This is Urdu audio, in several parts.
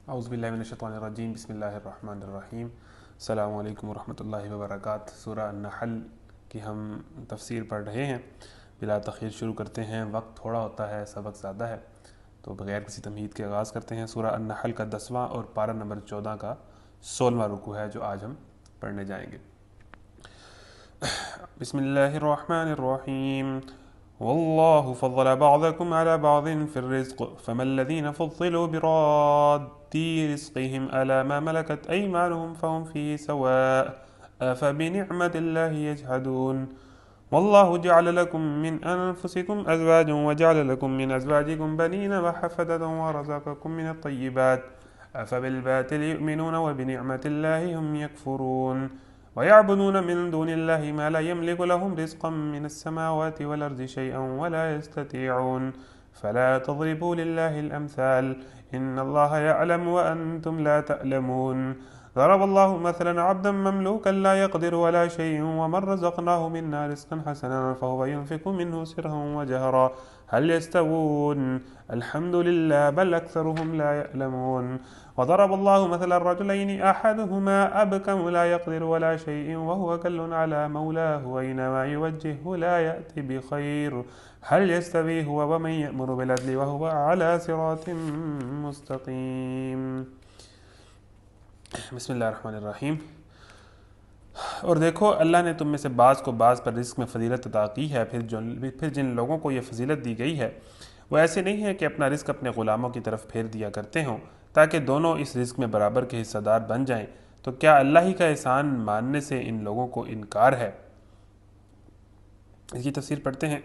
اعوذ باللہ من الشیطان الرجیم، بسم اللہ الرحمن الرحیم۔ السلام علیکم ورحمۃ اللہ وبرکاتہ۔ سورہ النحل کی ہم تفسیر پڑھ رہے ہیں۔ بلا تاخیر شروع کرتے ہیں، وقت تھوڑا ہوتا ہے، سبق زیادہ ہے، تو بغیر کسی تمہید کے آغاز کرتے ہیں۔ سورہ النحل کا 10واں اور پارہ نمبر 14 کا 16واں رکوع ہے جو آج ہم پڑھنے جائیں گے۔ بسم اللہ الرحمن الرحیم۔ واللہ فضل بعضکم علی بعض فی الرزق فما الذین فضلوا براد رزقهم على ما ملكت أيمانهم فهم فيه سواء أفبنعمة الله يجحدون والله جعل لكم من أنفسكم أزواجا وجعل لكم من أزواجكم بنين وحفدة ورزقكم من الطيبات أفبالباطل يؤمنون وبنعمة الله هم يكفرون ويعبدون من دون الله ما لا يملك لهم رزقا من السماوات والأرض شيئا ولا يستطيعون فلا تضربوا لله الأمثال إن الله يعلم وأنتم لا تعلمون ضرب الله مثلا عبدا مملوكا لا يقدر ولا شيء ومن رزقناه منا رزقا حسنا فهو ينفق منه سرا وجهرا هل يستوون الحمد لله بل أكثرهم لا يعلمون وضرب الله مثلا الرجلين أحدهما أبكم لا يقدر ولا شيء وهو كل على مولاه أينما يوجهه لا يأتي بخير هل يستوي هو ومن يأمر بالعدل وهو على صراط مستقيم۔ بسم اللہ الرحمن الرحیم۔ اور دیکھو، اللہ نے تم میں سے بعض کو بعض پر رزق میں فضیلت عطا کی ہے، پھر جن لوگوں کو یہ فضیلت دی گئی ہے وہ ایسے نہیں ہیں کہ اپنا رزق اپنے غلاموں کی طرف پھیر دیا کرتے ہوں تاکہ دونوں اس رزق میں برابر کے حصہ دار بن جائیں، تو کیا اللہ ہی کا احسان ماننے سے ان لوگوں کو انکار ہے؟ اس کی تفسیر پڑھتے ہیں۔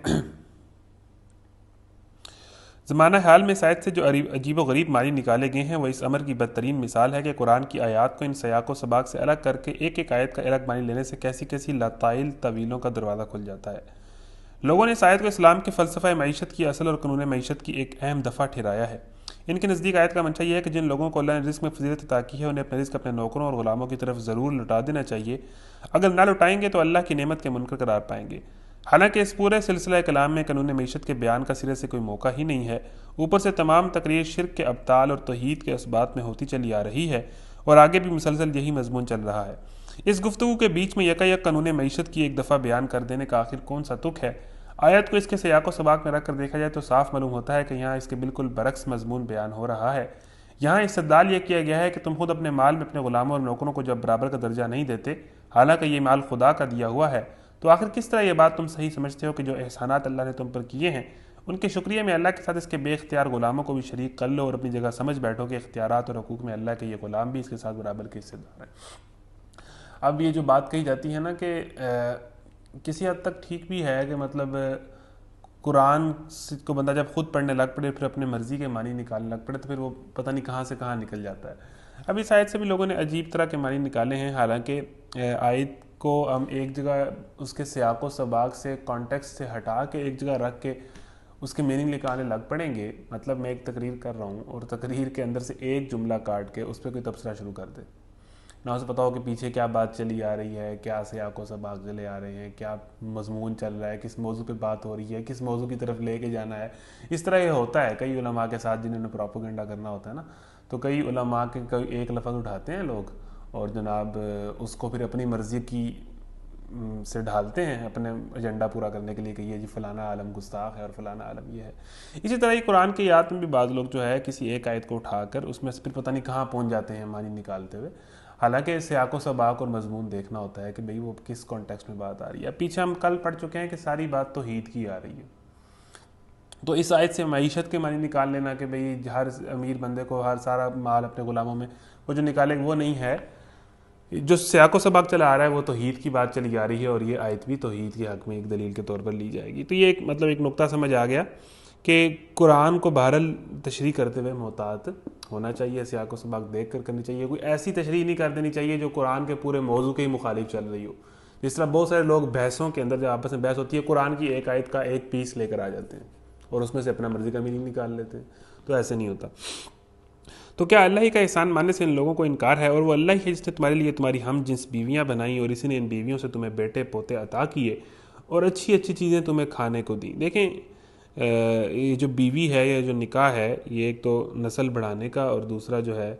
زمانہ حال میں سائد سے جو عجیب و غریب معنی نکالے گئے ہیں وہ اس امر کی بدترین مثال ہے کہ قرآن کی آیات کو ان سیاق و سباق سے الگ کر کے ایک ایک آیت کا الگ معنی لینے سے کیسی کیسی لطائل طویلوں کا دروازہ کھل جاتا ہے۔ لوگوں نے اس آیت کو اسلام کے فلسفہ معیشت کی اصل اور قانون معیشت کی ایک اہم دفعہ ٹھہرایا ہے۔ ان کے نزدیک آیت کا منشا یہ ہے کہ جن لوگوں کو اللہ نے رزق میں فضیلت عطا کی ہے انہیں اپنے رزق اپنے نوکروں اور غلاموں کی طرف ضرور لوٹا دینا چاہیے، اگر نہ لوٹائیں گے تو اللہ کی نعمت کے منکر قرار پائیں گے۔ حالانکہ اس پورے سلسلہ کلام میں قانون معیشت کے بیان کا سرے سے کوئی موقع ہی نہیں ہے، اوپر سے تمام تقریر شرک کے ابطال اور توحید کے اسبات میں ہوتی چلی آ رہی ہے اور آگے بھی مسلسل یہی مضمون چل رہا ہے۔ اس گفتگو کے بیچ میں یکا یک قانون معیشت کی ایک دفعہ بیان کر دینے کا آخر کون سا تک ہے؟ آیت کو اس کے سیاق و سباق میں رکھ کر دیکھا جائے تو صاف معلوم ہوتا ہے کہ یہاں اس کے بالکل برعکس مضمون بیان ہو رہا ہے۔ یہاں استدلال یہ کیا گیا ہے کہ تم خود اپنے مال میں اپنے غلاموں اور نوکروں کو جب برابر کا درجہ نہیں دیتے، حالانکہ یہ مال خدا کا دیا ہوا ہے، تو آخر کس طرح یہ بات تم صحیح سمجھتے ہو کہ جو احسانات اللہ نے تم پر کیے ہیں ان کے شکریہ میں اللہ کے ساتھ اس کے بے اختیار غلاموں کو بھی شریک کر لو اور اپنی جگہ سمجھ بیٹھو کہ اختیارات اور حقوق میں اللہ کے یہ غلام بھی اس کے ساتھ برابر کے حصے دار ہیں۔ اب یہ جو بات کہی جاتی ہے نا کہ کسی حد تک ٹھیک بھی ہے کہ مطلب قرآن کو بندہ جب خود پڑھنے لگ پڑے پھر اپنے مرضی کے معنی نکالنے لگ پڑے تو پھر وہ پتہ نہیں کہاں سے کہاں نکل جاتا ہے۔ اب اس آیت سے بھی لوگوں نے عجیب طرح کے معنی نکالے ہیں، حالانکہ آیت کو ہم ایک جگہ اس کے سیاق و سباق سے کانٹیکسٹ سے ہٹا کے ایک جگہ رکھ کے اس کے میننگ نکالنے لگ پڑیں گے۔ مطلب میں ایک تقریر کر رہا ہوں اور تقریر کے اندر سے ایک جملہ کاٹ کے اس پہ کوئی تبصرہ شروع کر دے، نہ اسے پتا ہو کہ پیچھے کیا بات چلی آ رہی ہے، کیا سیاق و سباق چلے آ رہے ہیں، کیا مضمون چل رہا ہے، کس موضوع پہ بات ہو رہی ہے، کس موضوع کی طرف لے کے جانا ہے۔ اس طرح یہ ہوتا ہے کئی علماء کے ساتھ جنہوں نے پروپیگنڈا کرنا ہوتا ہے نا، تو کئی علماء کے ایک لفظ اٹھاتے ہیں لوگ اور جناب اس کو پھر اپنی مرضی کی سے ڈھالتے ہیں اپنے ایجنڈا پورا کرنے کے لیے کہ یہ جی فلانا عالم گستاخ ہے اور فلانا عالم یہ ہے۔ اسی طرح ہی قرآن کی آیات میں بھی بعض لوگ جو ہے کسی ایک آیت کو اٹھا کر اس میں سے پھر پتہ نہیں کہاں پہنچ جاتے ہیں معنی نکالتے ہوئے، حالانکہ سیاق و سباق اور مضمون دیکھنا ہوتا ہے کہ بھئی وہ کس کانٹیکسٹ میں بات آ رہی ہے۔ پیچھے ہم کل پڑھ چکے ہیں کہ ساری بات توحید کی آ رہی ہے، تو اس آیت سے معیشت کے معنی نکال لینا کہ بھئی ہر امیر بندے کو ہر سارا مال اپنے غلاموں میں وہ جو نکالے وہ نہیں ہے۔ جو سیاق و سباق چلا آ رہا ہے وہ توحید کی بات چلی آ رہی ہے اور یہ آیت بھی توحید کے حق میں ایک دلیل کے طور پر لی جائے گی۔ تو یہ ایک نقطہ سمجھ آ گیا کہ قرآن کو بہرحال تشریح کرتے ہوئے محتاط ہونا چاہیے، سیاق و سباق دیکھ کر کرنی چاہیے، کوئی ایسی تشریح نہیں کر دینی چاہیے جو قرآن کے پورے موضوع کے ہی مخالف چل رہی ہو۔ جس طرح بہت سارے لوگ بحثوں کے اندر جب آپس میں بحث ہوتی ہے قرآن کی ایک آیت کا ایک پیس لے کر آ جاتے ہیں اور اس میں سے اپنا مرضی کا میننگ نکال لیتے ہیں، تو ایسے نہیں ہوتا۔ تو کیا اللہ ہی کا احسان ماننے سے ان لوگوں کو انکار ہے؟ اور وہ اللہ ہی ہے جس نے تمہارے لیے تمہاری ہم جنس بیویاں بنائیں اور اسی نے ان بیویوں سے تمہیں بیٹے پوتے عطا کیے اور اچھی اچھی چیزیں تمہیں کھانے کو دیں۔ دیکھیں یہ جو بیوی ہے یا جو نکاح ہے یہ ایک تو نسل بڑھانے کا اور دوسرا جو ہے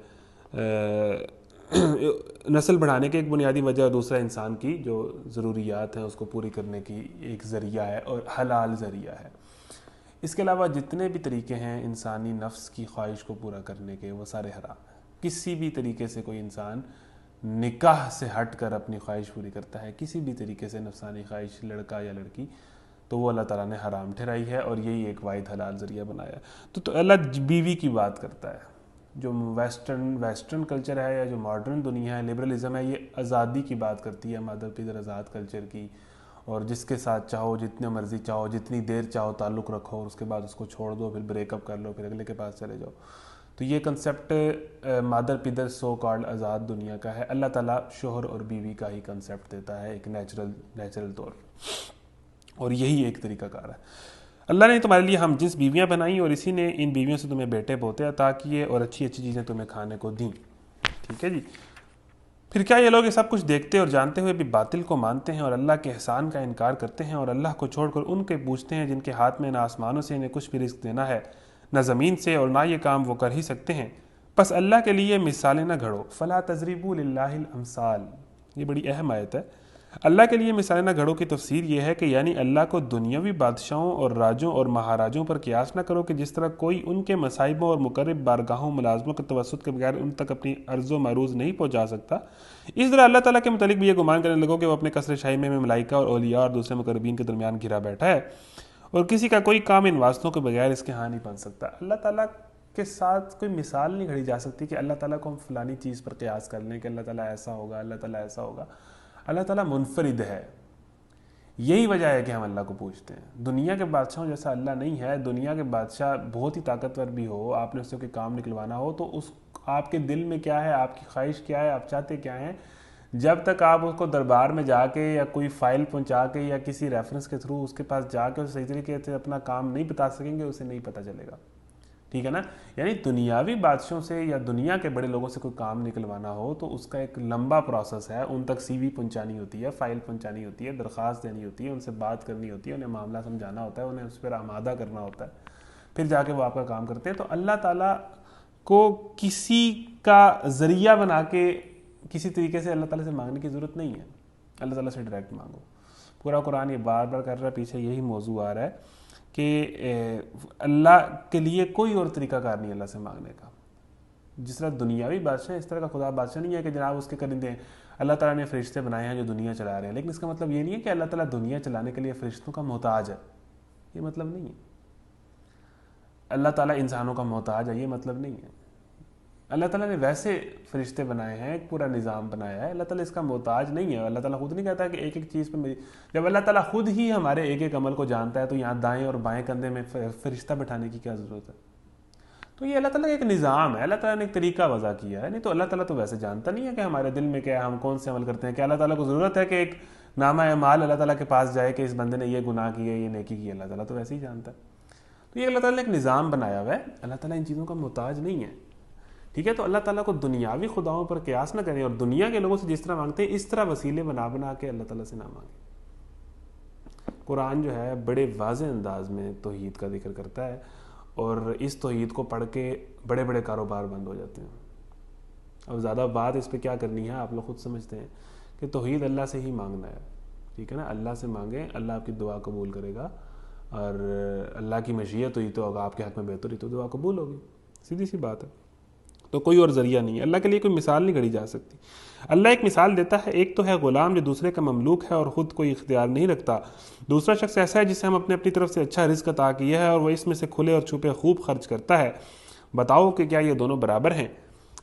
نسل بڑھانے کی ایک بنیادی وجہ اور دوسرا انسان کی جو ضروریات ہیں اس کو پوری کرنے کی ایک ذریعہ ہے اور حلال ذریعہ ہے۔ اس کے علاوہ جتنے بھی طریقے ہیں انسانی نفس کی خواہش کو پورا کرنے کے وہ سارے حرام ہیں۔ کسی بھی طریقے سے کوئی انسان نکاح سے ہٹ کر اپنی خواہش پوری کرتا ہے، کسی بھی طریقے سے نفسانی خواہش لڑکا یا لڑکی، تو وہ اللہ تعالیٰ نے حرام ٹھہرائی ہے اور یہی ایک واحد حلال ذریعہ بنایا ہے۔ تو اللہ بیوی کی بات کرتا ہے۔ جو ویسٹرن کلچر ہے یا جو ماڈرن دنیا ہے، لبرلزم ہے، یہ آزادی کی بات کرتی ہے، مادر پیدر آزاد کلچر کی، اور جس کے ساتھ چاہو جتنے مرضی چاہو جتنی دیر چاہو تعلق رکھو اور اس کے بعد اس کو چھوڑ دو، پھر بریک اپ کر لو، پھر اگلے کے پاس چلے جاؤ۔ تو یہ کنسیپٹ مادر پیدر سو کالڈ آزاد دنیا کا ہے۔ اللہ تعالیٰ شوہر اور بیوی کا ہی کنسیپٹ دیتا ہے ایک نیچرل طور پر، اور یہی ایک طریقہ کار ہے۔ اللہ نے تمہارے لیے ہم جنس بیویاں بنائیں اور اسی نے ان بیویوں سے تمہیں بیٹے پوتے عطا کیے اور اچھی اچھی چیزیں تمہیں کھانے کو دیں۔ ٹھیک ہے جی۔ پھر کیا یہ لوگ یہ سب کچھ دیکھتے اور جانتے ہوئے بھی باطل کو مانتے ہیں اور اللہ کے احسان کا انکار کرتے ہیں اور اللہ کو چھوڑ کر ان کے پوچھتے ہیں جن کے ہاتھ میں نہ آسمانوں سے انہیں کچھ بھی رزق دینا ہے نہ زمین سے، اور نہ یہ کام وہ کر ہی سکتے ہیں، پس اللہ کے لیے مثالیں نہ گھڑو، فلا تضربوا للہ الامثال۔ یہ بڑی اہم آیت ہے۔ اللہ کے لیے مثالیں نہ گھڑو کی تفسیر یہ ہے کہ یعنی اللہ کو دنیاوی بادشاہوں اور راجوں اور مہاراجوں پر قیاس نہ کرو کہ جس طرح کوئی ان کے مصائبوں اور مقرب بارگاہوں ملازموں کے توسط کے بغیر ان تک اپنی عرض و معروض نہیں پہنچا سکتا، اس طرح اللہ تعالیٰ کے متعلق بھی یہ گمان کرنے لگو کہ وہ اپنے قصر شاہی میں ملائکہ اور اولیاء اور دوسرے مقربین کے درمیان گھرا بیٹھا ہے اور کسی کا کوئی کام ان واسطوں کے بغیر اس کے ہاں نہیں بن سکتا۔ اللہ تعالیٰ کے ساتھ کوئی مثال نہیں گھڑی جا سکتی کہ اللہ تعالیٰ کو ہم فلانی چیز پر قیاس کر لیں کہ اللہ تعالیٰ ایسا ہوگا، اللہ تعالیٰ ایسا ہوگا۔ اللہ تعالیٰ منفرد ہے، یہی وجہ ہے کہ ہم اللہ کو پوچھتے ہیں۔ دنیا کے بادشاہوں جیسا اللہ نہیں ہے۔ دنیا کے بادشاہ بہت ہی طاقتور بھی ہو، آپ نے اس سے کوئی کام نکلوانا ہو تو اس آپ کے دل میں کیا ہے، آپ کی خواہش کیا ہے، آپ چاہتے کیا ہیں، جب تک آپ اس کو دربار میں جا کے یا کوئی فائل پہنچا کے یا کسی ریفرنس کے تھرو اس کے پاس جا کے صحیح طریقے سے اپنا کام نہیں بتا سکیں گے، اسے نہیں پتہ چلے گا۔ ٹھیک ہے نا؟ یعنی دنیاوی بادشاہوں سے یا دنیا کے بڑے لوگوں سے کوئی کام نکلوانا ہو تو اس کا ایک لمبا پروسیس ہے، ان تک سی وی پہنچانی ہوتی ہے، فائل پہنچانی ہوتی ہے، درخواست دینی ہوتی ہے، ان سے بات کرنی ہوتی ہے، انہیں معاملہ سمجھانا ہوتا ہے، انہیں اس پر آمادہ کرنا ہوتا ہے، پھر جا کے وہ آپ کا کام کرتے ہیں۔ تو اللہ تعالیٰ کو کسی کا ذریعہ بنا کے کسی طریقے سے اللہ تعالیٰ سے مانگنے کی ضرورت نہیں ہے۔ اللہ تعالیٰ سے ڈائریکٹ مانگو۔ پورا قرآن یہ بار بار کر رہا ہے، پیچھے یہی موضوع آ رہا ہے کہ اللہ کے لیے کوئی اور طریقہ کار نہیں اللہ سے مانگنے کا۔ جس طرح دنیاوی بادشاہ اس طرح کا خدا بادشاہ نہیں ہے کہ جناب اس کے کرندے ہیں۔ اللہ تعالیٰ نے فرشتے بنائے ہیں جو دنیا چلا رہے ہیں، لیکن اس کا مطلب یہ نہیں ہے کہ اللہ تعالیٰ دنیا چلانے کے لیے فرشتوں کا محتاج ہے، یہ مطلب نہیں ہے۔ اللہ تعالیٰ انسانوں کا محتاج ہے، یہ مطلب نہیں ہے۔ اللہ تعالیٰ نے ویسے فرشتے بنائے ہیں، ایک پورا نظام بنایا ہے، اللہ تعالیٰ اس کا محتاج نہیں ہے۔ اللہ تعالیٰ خود نہیں کہتا کہ ایک ایک چیز پہ جب اللہ تعالیٰ خود ہی ہمارے ایک ایک عمل کو جانتا ہے تو یہاں دائیں اور بائیں کندھے میں فرشتہ بٹھانے کی کیا ضرورت ہے؟ تو یہ اللہ تعالیٰ کا ایک نظام ہے، اللہ تعالیٰ نے ایک طریقہ وضع کیا ہے۔ نہیں تو اللہ تعالیٰ تو ویسے جانتا نہیں ہے کہ ہمارے دل میں کیا ہے، ہم کون سے عمل کرتے ہیں۔ کہ اللہ تعالیٰ کو ضرورت ہے کہ ایک نامہ اعمال اللہ تعالیٰ کے پاس جائے کہ اس بندے نے یہ گناہ کیا، یہ نیکی کی؟ اللہ تعالیٰ تو ویسے ہی جانتا ہے۔ تو یہ اللہ تعالیٰ نے ایک نظام بنایا ہوا ہے، اللہ تعالیٰ ان چیزوں کا محتاج نہیں ہے۔ ٹھیک ہے؟ تو اللہ تعالیٰ کو دنیاوی خداؤں پر قیاس نہ کریں، اور دنیا کے لوگوں سے جس طرح مانگتے ہیں اس طرح وسیلے بنا کے اللہ تعالیٰ سے نہ مانگیں۔ قرآن جو ہے بڑے واضح انداز میں توحید کا ذکر کرتا ہے، اور اس توحید کو پڑھ کے بڑے بڑے کاروبار بند ہو جاتے ہیں۔ اب زیادہ بات اس پہ کیا کرنی ہے، آپ لوگ خود سمجھتے ہیں کہ توحید اللہ سے ہی مانگنا ہے۔ ٹھیک ہے نا؟ اللہ سے مانگیں، اللہ آپ کی دعا قبول کرے گا، اور اللہ کی مشیت ہوئی تو اگر آپ کے حق میں بہتر ہوئی تو دعا قبول ہوگی، سیدھی سی بات ہے۔ تو کوئی اور ذریعہ نہیں ہے، اللہ کے لیے کوئی مثال نہیں گھڑی جا سکتی۔ اللہ ایک مثال دیتا ہے، ایک تو ہے غلام جو دوسرے کا مملوک ہے اور خود کوئی اختیار نہیں رکھتا، دوسرا شخص ایسا ہے جسے ہم اپنی طرف سے اچھا رزق عطا کیا ہے اور وہ اس میں سے کھلے اور چھپے خوب خرچ کرتا ہے، بتاؤ کہ کیا یہ دونوں برابر ہیں؟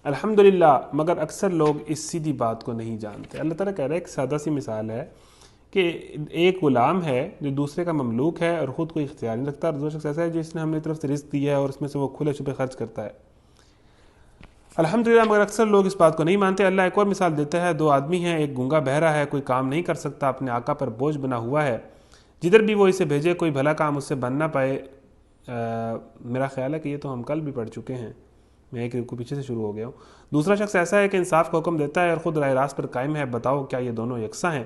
الحمدللہ، مگر اکثر لوگ اس سیدھی بات کو نہیں جانتے۔ اللہ تعالیٰ کہہ رہا ہے، ایک سادہ سی مثال ہے کہ ایک غلام ہے جو دوسرے کا مملوک ہے اور خود کوئی اختیار نہیں رکھتا، اور دوسرا شخص ایسا ہے جس نے ہم نے طرف سے رزق دیا ہے اور اس میں سے وہ کھلے چھپے خرچ کرتا ہے۔ الحمدللہ، مگر اکثر لوگ اس بات کو نہیں مانتے۔ اللہ ایک اور مثال دیتا ہے، دو آدمی ہیں، ایک گونگا بہرا ہے، کوئی کام نہیں کر سکتا، اپنے آقا پر بوجھ بنا ہوا ہے، جدھر بھی وہ اسے بھیجے کوئی بھلا کام اس سے بن نہ پائے۔ میرا خیال ہے کہ یہ تو ہم کل بھی پڑھ چکے ہیں، میں ایک کو پیچھے سے شروع ہو گیا ہوں۔ دوسرا شخص ایسا ہے کہ انصاف کا حکم دیتا ہے اور خود راہ راست پر قائم ہے، بتاؤ کیا یہ دونوں یکساں ہیں؟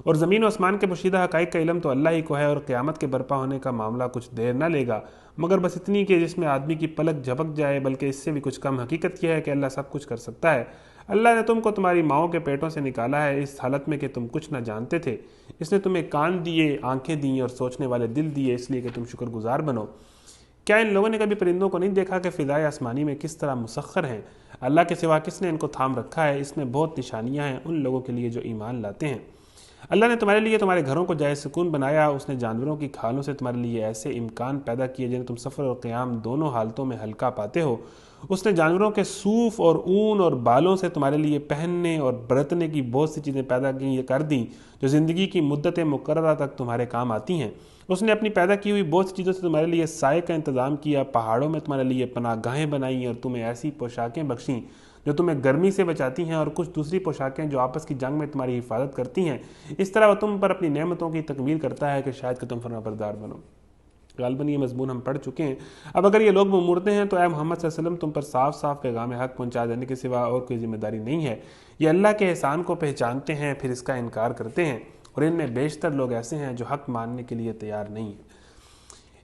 اور زمین و آسمان کے پوشیدہ حقائق کا علم تو اللہ ہی کو ہے، اور قیامت کے برپا ہونے کا معاملہ کچھ دیر نہ لے گا، مگر بس اتنی کہ جس میں آدمی کی پلک جھپک جائے، بلکہ اس سے بھی کچھ کم۔ حقیقت یہ ہے کہ اللہ سب کچھ کر سکتا ہے۔ اللہ نے تم کو تمہاری ماؤں کے پیٹوں سے نکالا ہے اس حالت میں کہ تم کچھ نہ جانتے تھے۔ اس نے تمہیں کان دیے، آنکھیں دیں اور سوچنے والے دل دیے، اس لیے کہ تم شکر گزار بنو۔ کیا ان لوگوں نے کبھی پرندوں کو نہیں دیکھا کہ فضائے آسمانی میں کس طرح مسخر ہیں؟ اللہ کے سوا کس نے ان کو تھام رکھا ہے؟ اس میں بہت نشانیاں ہیں ان لوگوں کے لیے جو ایمان لاتے ہیں۔ اللہ نے تمہارے لیے تمہارے گھروں کو جائے سکون بنایا، اس نے جانوروں کی کھالوں سے تمہارے لیے ایسے امکان پیدا کیے جنہیں تم سفر اور قیام دونوں حالتوں میں ہلکا پاتے ہو۔ اس نے جانوروں کے صوف اور اون اور بالوں سے تمہارے لیے پہننے اور برتنے کی بہت سی چیزیں پیدا کر دیں جو زندگی کی مدت مقررہ تک تمہارے کام آتی ہیں۔ اس نے اپنی پیدا کی ہوئی بہت سی چیزوں سے تمہارے لیے سائے کا انتظام کیا، پہاڑوں میں تمہارے لیے پناہ گاہیں بنائیں اور تمہیں ایسی پوشاکیں بخشیں جو تمہیں گرمی سے بچاتی ہیں، اور کچھ دوسری پوشاکیں جو آپس کی جنگ میں تمہاری حفاظت کرتی ہیں۔ اس طرح وہ تم پر اپنی نعمتوں کی تکمیل کرتا ہے کہ شاید کہ تم فرمانبردار بنو۔ غالباً یہ مضمون ہم پڑھ چکے ہیں۔ اب اگر یہ لوگ مورتے ہیں تو اے محمد صلی اللہ علیہ وسلم تم پر صاف صاف پیغام حق پہنچا دینے کے سوا اور کوئی ذمہ داری نہیں ہے۔ یہ اللہ کے احسان کو پہچانتے ہیں پھر اس کا انکار کرتے ہیں، اور ان میں بیشتر لوگ ایسے ہیں جو حق ماننے کے لیے تیار نہیں ہیں۔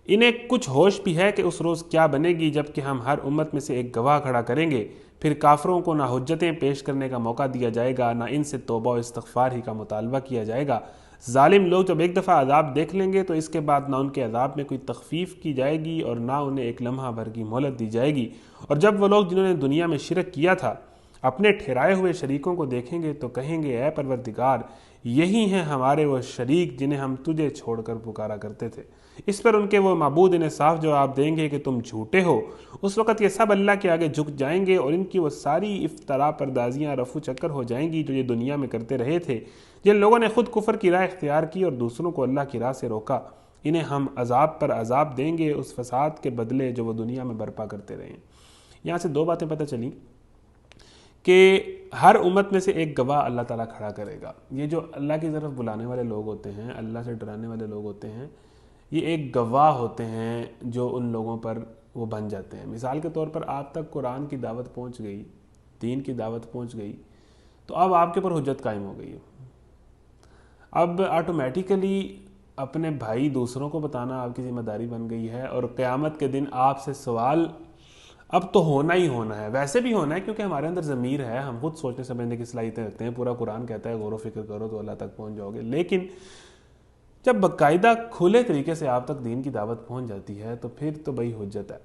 انہیں کچھ ہوش بھی ہے کہ اس روز کیا بنے گی جب کہ ہم ہر امت میں سے ایک گواہ کھڑا کریں گے، پھر کافروں کو نہ حجتیں پیش کرنے کا موقع دیا جائے گا، نہ ان سے توبہ و استغفار ہی کا مطالبہ کیا جائے گا۔ ظالم لوگ جب ایک دفعہ عذاب دیکھ لیں گے تو اس کے بعد نہ ان کے عذاب میں کوئی تخفیف کی جائے گی اور نہ انہیں ایک لمحہ بھر کی مہلت دی جائے گی۔ اور جب وہ لوگ جنہوں نے دنیا میں شرک کیا تھا اپنے ٹھہرائے ہوئے شریکوں کو دیکھیں گے تو کہیں گے اے پروردگار، یہی ہیں ہمارے وہ شریک جنہیں ہم تجھے چھوڑ کر پکارا کرتے تھے۔ اس پر ان کے وہ معبود انہیں صاف جواب دیں گے کہ تم جھوٹے ہو۔ اس وقت یہ سب اللہ کے آگے جھک جائیں گے اور ان کی وہ ساری افترا پردازیاں رفو چکر ہو جائیں گی جو یہ دنیا میں کرتے رہے تھے۔ جن لوگوں نے خود کفر کی راہ اختیار کی اور دوسروں کو اللہ کی راہ سے روکا، انہیں ہم عذاب پر عذاب دیں گے اس فساد کے بدلے جو وہ دنیا میں برپا کرتے رہے ہیں۔ یہاں سے دو باتیں پتہ چلیں کہ ہر امت میں سے ایک گواہ اللہ تعالیٰ کھڑا کرے گا۔ یہ جو اللہ کی طرف بلانے والے لوگ ہوتے ہیں، اللہ سے ڈرانے والے لوگ ہوتے ہیں، یہ ایک گواہ ہوتے ہیں جو ان لوگوں پر وہ بن جاتے ہیں۔ مثال کے طور پر آپ تک قرآن کی دعوت پہنچ گئی، دین کی دعوت پہنچ گئی، تو اب آپ کے اوپر حجت قائم ہو گئی ہے۔ اب آٹومیٹیکلی اپنے بھائی دوسروں کو بتانا آپ کی ذمہ داری بن گئی ہے، اور قیامت کے دن آپ سے سوال اب تو ہونا ہی ہونا ہے۔ ویسے بھی ہونا ہے کیونکہ ہمارے اندر ضمیر ہے، ہم خود سوچنے سمجھنے کی صلاحیتیں رکھتے ہیں۔ پورا قرآن کہتا ہے غور و فکر کرو تو اللہ تک پہنچ جاؤ گے، لیکن جب باقاعدہ کھلے طریقے سے آپ تک دین کی دعوت پہنچ جاتی ہے تو پھر تو بھئی حجت ہے۔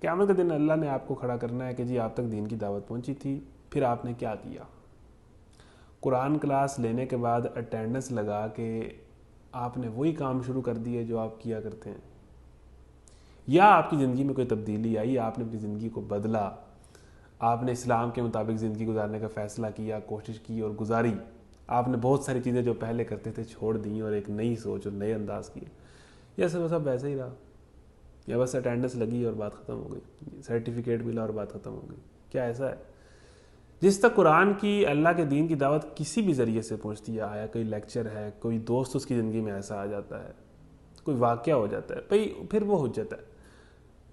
قیامت کے دن اللہ نے آپ کو کھڑا کرنا ہے کہ جی آپ تک دین کی دعوت پہنچی تھی، پھر آپ نے کیا کیا؟ قرآن کلاس لینے کے بعد اٹینڈنس لگا کے آپ نے وہی کام شروع کر دیے جو آپ کیا کرتے ہیں، یا آپ کی زندگی میں کوئی تبدیلی آئی، آپ نے اپنی زندگی کو بدلا، آپ نے اسلام کے مطابق زندگی گزارنے کا فیصلہ کیا، کوشش کی اور گزاری، آپ نے بہت ساری چیزیں جو پہلے کرتے تھے چھوڑ دیں اور ایک نئی سوچ اور نئے انداز کیے، یا سب ویسے ہی رہا، یا بس اٹینڈنس لگی اور بات ختم ہو گئی، سرٹیفکیٹ ملا اور بات ختم ہو گئی؟ کیا ایسا ہے؟ جس تک قرآن کی، اللہ کے دین کی دعوت کسی بھی ذریعے سے پہنچتی ہے، آیا کوئی لیکچر ہے، کوئی دوست اس کی زندگی میں ایسا آ جاتا ہے، کوئی واقعہ ہو جاتا ہے، بھئی پھر وہ حجت ہے۔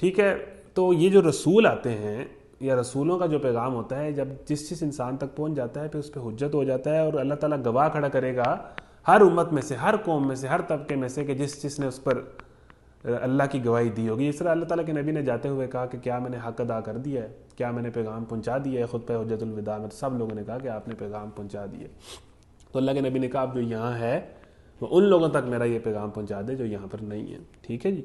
ٹھیک ہے، تو یہ جو رسول آتے ہیں یا رسولوں کا جو پیغام ہوتا ہے، جب جس انسان تک پہنچ جاتا ہے پھر اس پہ حجت ہو جاتا ہے، اور اللہ تعالیٰ گواہ کھڑا کرے گا ہر امت میں سے، ہر قوم میں سے، ہر طبقے میں سے کہ جس نے اس پر اللہ کی گواہی دی ہوگی۔ اس طرح اللہ تعالیٰ کے نبی نے جاتے ہوئے کہا کہ کیا میں نے حق ادا کر دیا ہے، کیا میں نے پیغام پہنچا دیا ہے؟ خود پہ حجت الوداع میں سب لوگوں نے کہا کہ آپ نے پیغام پہنچا دیا۔ تو اللہ کے نبی نے کہا اب جو یہاں ہے وہ ان لوگوں تک میرا یہ پیغام پہنچا دے جو یہاں پر نہیں ہے۔ ٹھیک ہے جی،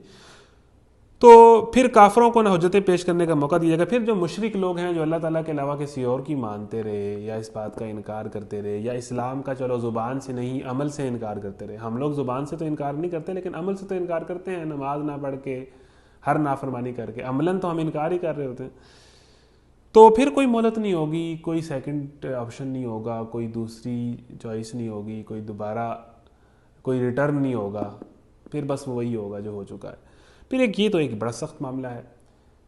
تو پھر کافروں کو نہ حجتیں پیش کرنے کا موقع دیا گا۔ پھر جو مشرک لوگ ہیں جو اللہ تعالیٰ کے علاوہ کسی اور کی مانتے رہے یا اس بات کا انکار کرتے رہے، یا اسلام کا چلو زبان سے نہیں عمل سے انکار کرتے رہے۔ ہم لوگ زبان سے تو انکار نہیں کرتے لیکن عمل سے تو انکار کرتے ہیں، نماز نہ پڑھ کے، ہر نافرمانی کر کے، عملاً تو ہم انکار ہی کر رہے ہوتے ہیں۔ تو پھر کوئی مہلت نہیں ہوگی، کوئی سیکنڈ آپشن نہیں ہوگا، کوئی دوسری چوائس نہیں ہوگی، کوئی دوبارہ کوئی ریٹرن نہیں ہوگا، پھر بس وہی ہوگا جو ہو چکا ہے۔ پھر یہ تو ایک بڑا سخت معاملہ ہے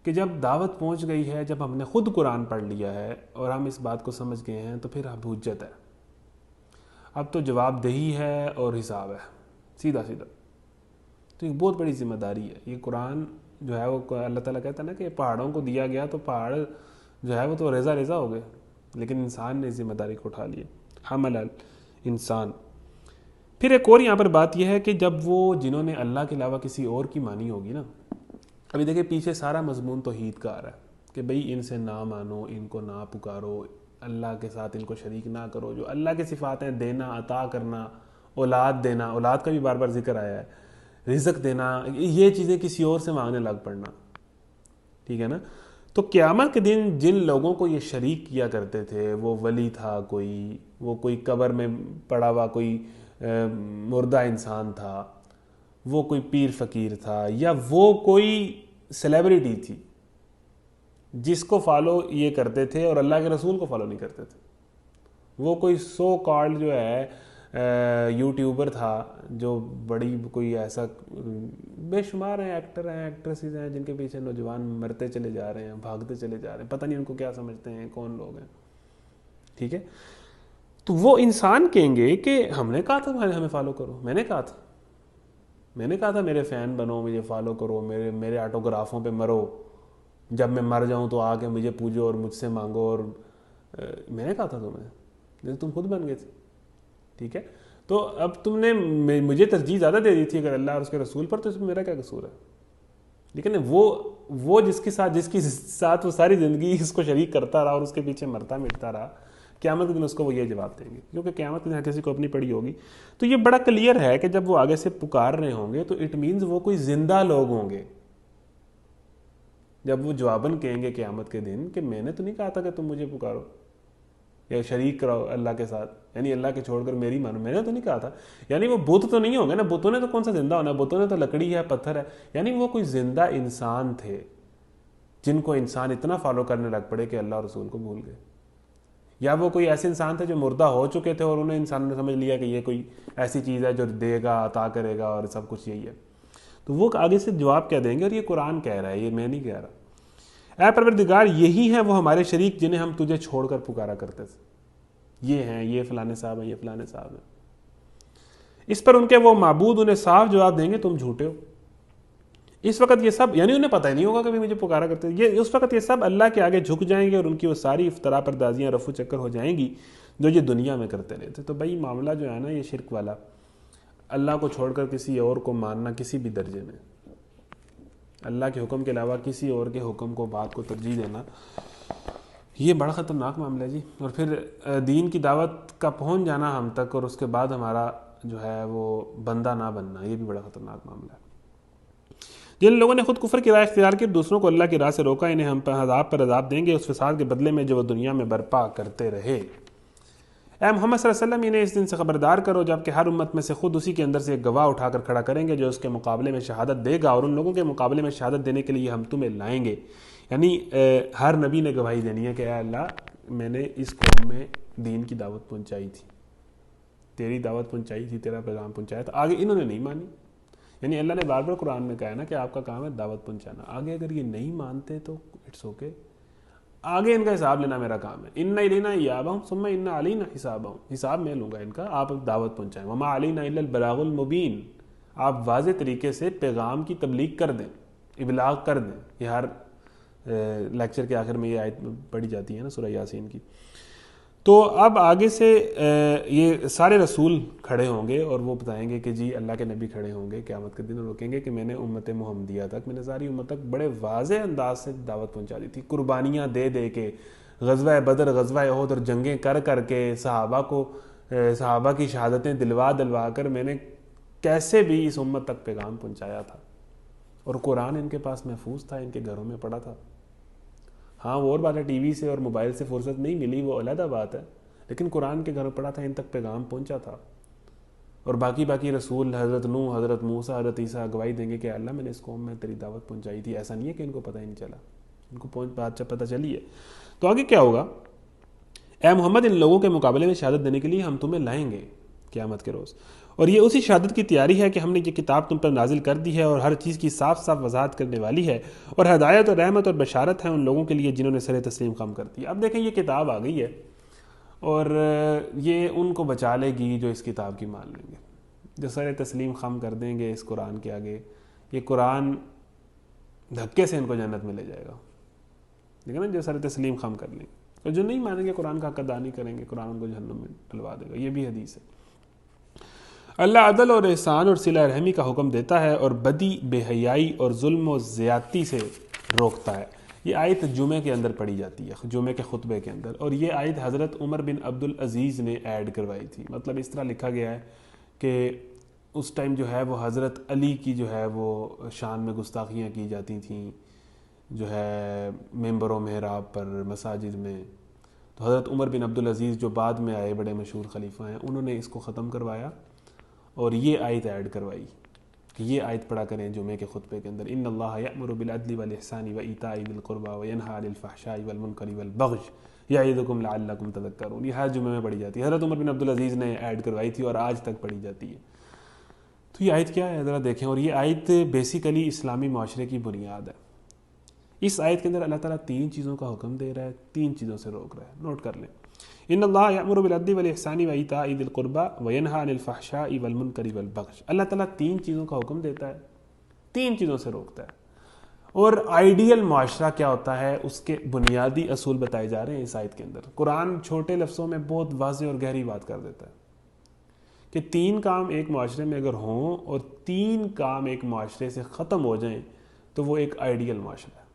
کہ جب دعوت پہنچ گئی ہے، جب ہم نے خود قرآن پڑھ لیا ہے اور ہم اس بات کو سمجھ گئے ہیں تو پھر اب حجت ہے، اب تو جواب دہی ہے اور حساب ہے، سیدھا سیدھا۔ تو ایک بہت بڑی ذمہ داری ہے یہ قرآن جو ہے، وہ اللہ تعالیٰ کہتا ہے نا کہ پہاڑوں کو دیا گیا تو پہاڑ جو ہے وہ تو ریزہ ریزہ ہو گئے، لیکن انسان نے ذمہ داری کو اٹھا لی۔ حمل الانسان، پھر ایک اور یہاں پر بات یہ ہے کہ جب وہ جنہوں نے اللہ کے علاوہ کسی اور کی مانی ہوگی نا، ابھی دیکھیں پیچھے سارا مضمون توحید کا آ رہا ہے کہ بھئی ان سے نہ مانو، ان کو نہ پکارو، اللہ کے ساتھ ان کو شریک نہ کرو، جو اللہ کے صفات ہیں، دینا، عطا کرنا، اولاد دینا، اولاد کا بھی بار بار ذکر آیا ہے، رزق دینا، یہ چیزیں کسی اور سے مانگنے لگ پڑنا، ٹھیک ہے نا؟ تو قیامت کے دن جن لوگوں کو یہ شریک کیا کرتے تھے، وہ ولی تھا کوئی، وہ کوئی قبر میں پڑا ہوا کوئی مردہ انسان تھا، وہ کوئی پیر فقیر تھا، یا وہ کوئی سیلیبریٹی تھی جس کو فالو یہ کرتے تھے اور اللہ کے رسول کو فالو نہیں کرتے تھے، وہ کوئی سو کالڈ جو ہے یوٹیوبر تھا، جو بڑی کوئی ایسا، بے شمار ہیں ایکٹر ہیں، ایکٹریسز ہیں جن کے پیچھے نوجوان مرتے چلے جا رہے ہیں، بھاگتے چلے جا رہے ہیں، پتہ نہیں ان کو کیا سمجھتے ہیں، کون لوگ ہیں، ٹھیک ہے؟ تو وہ انسان کہیں گے کہ ہم نے کہا تھا ہمیں فالو کرو، میں نے کہا تھا میرے فین بنو، مجھے فالو کرو، میرے آٹوگرافوں پہ مرو، جب میں مر جاؤں تو آ کے مجھے پوجو اور مجھ سے مانگو، اور میں نے کہا تھا تمہیں، لیکن تم خود بن گئے تھے، ٹھیک ہے؟ تو اب تم نے مجھے ترجیح زیادہ دے دی تھی اگر اللہ اور اس کے رسول پر، تو اس میں میرا کیا قصور ہے؟ لیکن وہ جس کی ساتھ وہ ساری زندگی اس کو شریک کرتا رہا اور اس کے پیچھے مرتا مٹتا رہا، قیامت کے دن اس کو وہ یہ جواب دیں گے، کیونکہ قیامت کے دن ہر کسی کو اپنی پڑی ہوگی۔ تو یہ بڑا کلیئر ہے کہ جب وہ آگے سے پکار رہے ہوں گے تو اٹ مینز وہ کوئی زندہ لوگ ہوں گے، جب وہ جواباً کہیں گے قیامت کے دن کہ میں نے تو نہیں کہا تھا کہ تم مجھے پکارو یا شریک کراؤ اللہ کے ساتھ، یعنی اللہ کے چھوڑ کر میری مانو، میں نے تو نہیں کہا تھا۔ یعنی وہ بت تو نہیں ہوں گے نا، بتوں نے تو کون سا زندہ ہونا ہے، بتوں نے تو لکڑی ہے، پتھر ہے، یعنی وہ کوئی زندہ انسان تھے جن کو انسان اتنا فالو کرنے لگ پڑے کہ اللہ اور رسول کو بھول گئے، یا وہ کوئی ایسے انسان تھے جو مردہ ہو چکے تھے اور انہیں انسانوں نے سمجھ لیا کہ یہ کوئی ایسی چیز ہے جو دے گا، عطا کرے گا، اور سب کچھ یہی ہے۔ تو وہ آگے سے جواب کیا دیں گے، اور یہ قرآن کہہ رہا ہے، یہ میں نہیں کہہ رہا۔ اے پروردگار، یہی ہیں وہ ہمارے شریک جنہیں ہم تجھے چھوڑ کر پکارا کرتے تھے، یہ ہیں، یہ فلانے صاحب ہیں، یہ فلانے صاحب ہیں۔ اس پر ان کے وہ معبود انہیں صاف جواب دیں گے، تم جھوٹے ہو۔ اس وقت یہ سب، یعنی انہیں پتہ ہی نہیں ہوگا کبھی مجھے پکارا کرتے تھے، اس وقت یہ سب اللہ کے آگے جھک جائیں گے اور ان کی وہ ساری افطرا پردازیاں رفو چکر ہو جائیں گی جو یہ دنیا میں کرتے رہے تھے۔ تو بھائی معاملہ جو ہے نا یہ شرک والا، اللہ کو چھوڑ کر کسی اور کو ماننا کسی بھی درجے میں، اللہ کے حکم کے علاوہ کسی اور کے حکم کو، بات کو ترجیح دینا، یہ بڑا خطرناک معاملہ ہے جی۔ اور پھر دین کی دعوت کا پہنچ جانا ہم تک اور اس کے بعد ہمارا جو ہے وہ بندہ نہ بننا، یہ بھی بڑا خطرناک معاملہ ہے۔ جن لوگوں نے خود کفر کی راہ اختیار کی، دوسروں کو اللہ کی راہ سے روکا، انہیں ہم عذاب پر عذاب دیں گے اس فساد کے بدلے میں جو وہ دنیا میں برپا کرتے رہے۔ اے محمد صلی اللہ علیہ وسلم، انہیں اس دن سے خبردار کرو جبکہ ہر امت میں سے خود اسی کے اندر سے ایک گواہ اٹھا کر کھڑا کریں گے جو اس کے مقابلے میں شہادت دے گا، اور ان لوگوں کے مقابلے میں شہادت دینے کے لیے ہم تمہیں لائیں گے۔ یعنی ہر نبی نے گواہی دینی ہے کہ اے اللہ، میں نے اس قوم میں دین کی دعوت پہنچائی تھی، تیری دعوت پہنچائی تھی، تیرا پیغام پہنچایا تھا، آگے انہوں نے نہیں مانی۔ یعنی اللہ نے بار بار قرآن میں کہا ہے نا کہ آپ کا کام ہے دعوت پہنچانا، آگے اگر یہ نہیں مانتے تو اٹس اوکے، آگے ان کا حساب لینا میرا کام ہے۔ ان الینا ایابہم ثم ان علینا حسابہم، حساب میں لوں گا ان کا، آپ دعوت پہنچائیں۔ وما علینا الا البلاغ المبین، آپ واضح طریقے سے پیغام کی تبلیغ کر دیں، ابلاغ کر دیں۔ یہ ہر لیکچر کے آخر میں یہ آیت پڑھی جاتی ہے نا سورہ یاسین کی۔ تو اب آگے سے یہ سارے رسول کھڑے ہوں گے اور وہ بتائیں گے کہ جی اللہ کے نبی کھڑے ہوں گے قیامت کے دن اور روکیں گے کہ میں نے امت محمدیہ تک، میں نے ساری امت تک بڑے واضح انداز سے دعوت پہنچا دی تھی، قربانیاں دے دے کے، غزوہ بدر، غزوہ احد اور جنگیں کر کر کے، صحابہ کی شہادتیں دلوا کر میں نے کیسے بھی اس امت تک پیغام پہنچایا تھا، اور قرآن ان کے پاس محفوظ تھا، ان کے گھروں میں پڑا تھا۔ ہاں وہ اور بات ہے، ٹی وی سے اور موبائل سے فرصت نہیں ملی، وہ علیحدہ بات ہے، لیکن قرآن کے گھر پڑا تھا، ان تک پیغام پہنچا تھا۔ اور باقی رسول، حضرت نوح، حضرت موسیٰ، حضرت عیسیٰ گواہی دیں گے کہ اللہ میں نے اس قوم میں تیری دعوت پہنچائی تھی، ایسا نہیں ہے کہ ان کو پتہ ہی نہیں چلا، ان کو بات پتہ چلی ہے۔ تو آگے کیا ہوگا؟ اے محمد، ان لوگوں کے مقابلے میں شہادت دینے کے لیے ہم تمہیں لائیں گے قیامت کے روز، اور یہ اسی شہادت کی تیاری ہے کہ ہم نے یہ کتاب تم پر نازل کر دی ہے اور ہر چیز کی صاف صاف وضاحت کرنے والی ہے، اور ہدایت اور رحمت اور بشارت ہے ان لوگوں کے لیے جنہوں نے سر تسلیم خم کر دی۔ اب دیکھیں یہ کتاب آ گئی ہے اور یہ ان کو بچا لے گی جو اس کتاب کی مان لیں گے، جو سر تسلیم خم کر دیں گے اس قرآن کے آگے، یہ قرآن دھکے سے ان کو جنت میں لے جائے گا، دیکھیں نا، جو سر تسلیم خم کر لیں گے، اور جو نہیں مانیں گے قرآن کا حق ادا نہیں کریں گے، قرآن ان کو جہنم میں ڈلوا دے گا، یہ بھی حدیث ہے۔ اللہ عدل اور احسان اور صلہ رحمی کا حکم دیتا ہے اور بدی، بے حیائی اور ظلم و زیادتی سے روکتا ہے۔ یہ آیت جمعہ کے اندر پڑھی جاتی ہے، جمعہ کے خطبے کے اندر، اور یہ آیت حضرت عمر بن عبدالعزیز نے ایڈ کروائی تھی۔ مطلب اس طرح لکھا گیا ہے کہ اس ٹائم جو ہے وہ حضرت علی کی جو ہے وہ شان میں گستاخیاں کی جاتی تھیں، جو ہے ممبر و محراب پر، مساجد میں۔ تو حضرت عمر بن عبدالعزیز جو بعد میں آئے، بڑے مشہور خلیفہ ہیں، انہوں نے اس کو ختم کروایا اور یہ آیت ایڈ کروائی کہ یہ آیت پڑھا کریں جمعے کے خطبے کے اندر، ان اللہ یأمر بالعدل والاحسان وایتاء ذی القربى وینہی عن الفحشاء والمنکر والبغی یعظکم لعلکم تذکرون۔ یہ ہر جمعے میں پڑھی جاتی ہے، حضرت عمر بن عبدالعزیز نے ایڈ کروائی تھی اور آج تک پڑھی جاتی ہے۔ تو یہ آیت کیا ہے ذرا دیکھیں، اور یہ آیت بیسیکلی اسلامی معاشرے کی بنیاد ہے۔ اس آیت کے اندر اللہ تعالیٰ 3 چیزوں کا حکم دے رہا ہے، 3 چیزوں سے روک رہا ہے، نوٹ کر لیں۔ ان اللہ یأمر بالعدل والاحسان وایتاء ذی القربى وینہی عن الفحشاء والمنکر والبغی۔ اللہ تعالیٰ 3 چیزوں کا حکم دیتا ہے، 3 چیزوں سے روکتا ہے۔ اور آئیڈیل معاشرہ کیا ہوتا ہے، اس کے بنیادی اصول بتائے جا رہے ہیں اس آیت کے اندر۔ قرآن چھوٹے لفظوں میں بہت واضح اور گہری بات کر دیتا ہے کہ 3 کام ایک معاشرے میں اگر ہوں اور 3 کام ایک معاشرے سے ختم ہو جائیں تو وہ ایک آئیڈیل معاشرہ ہے۔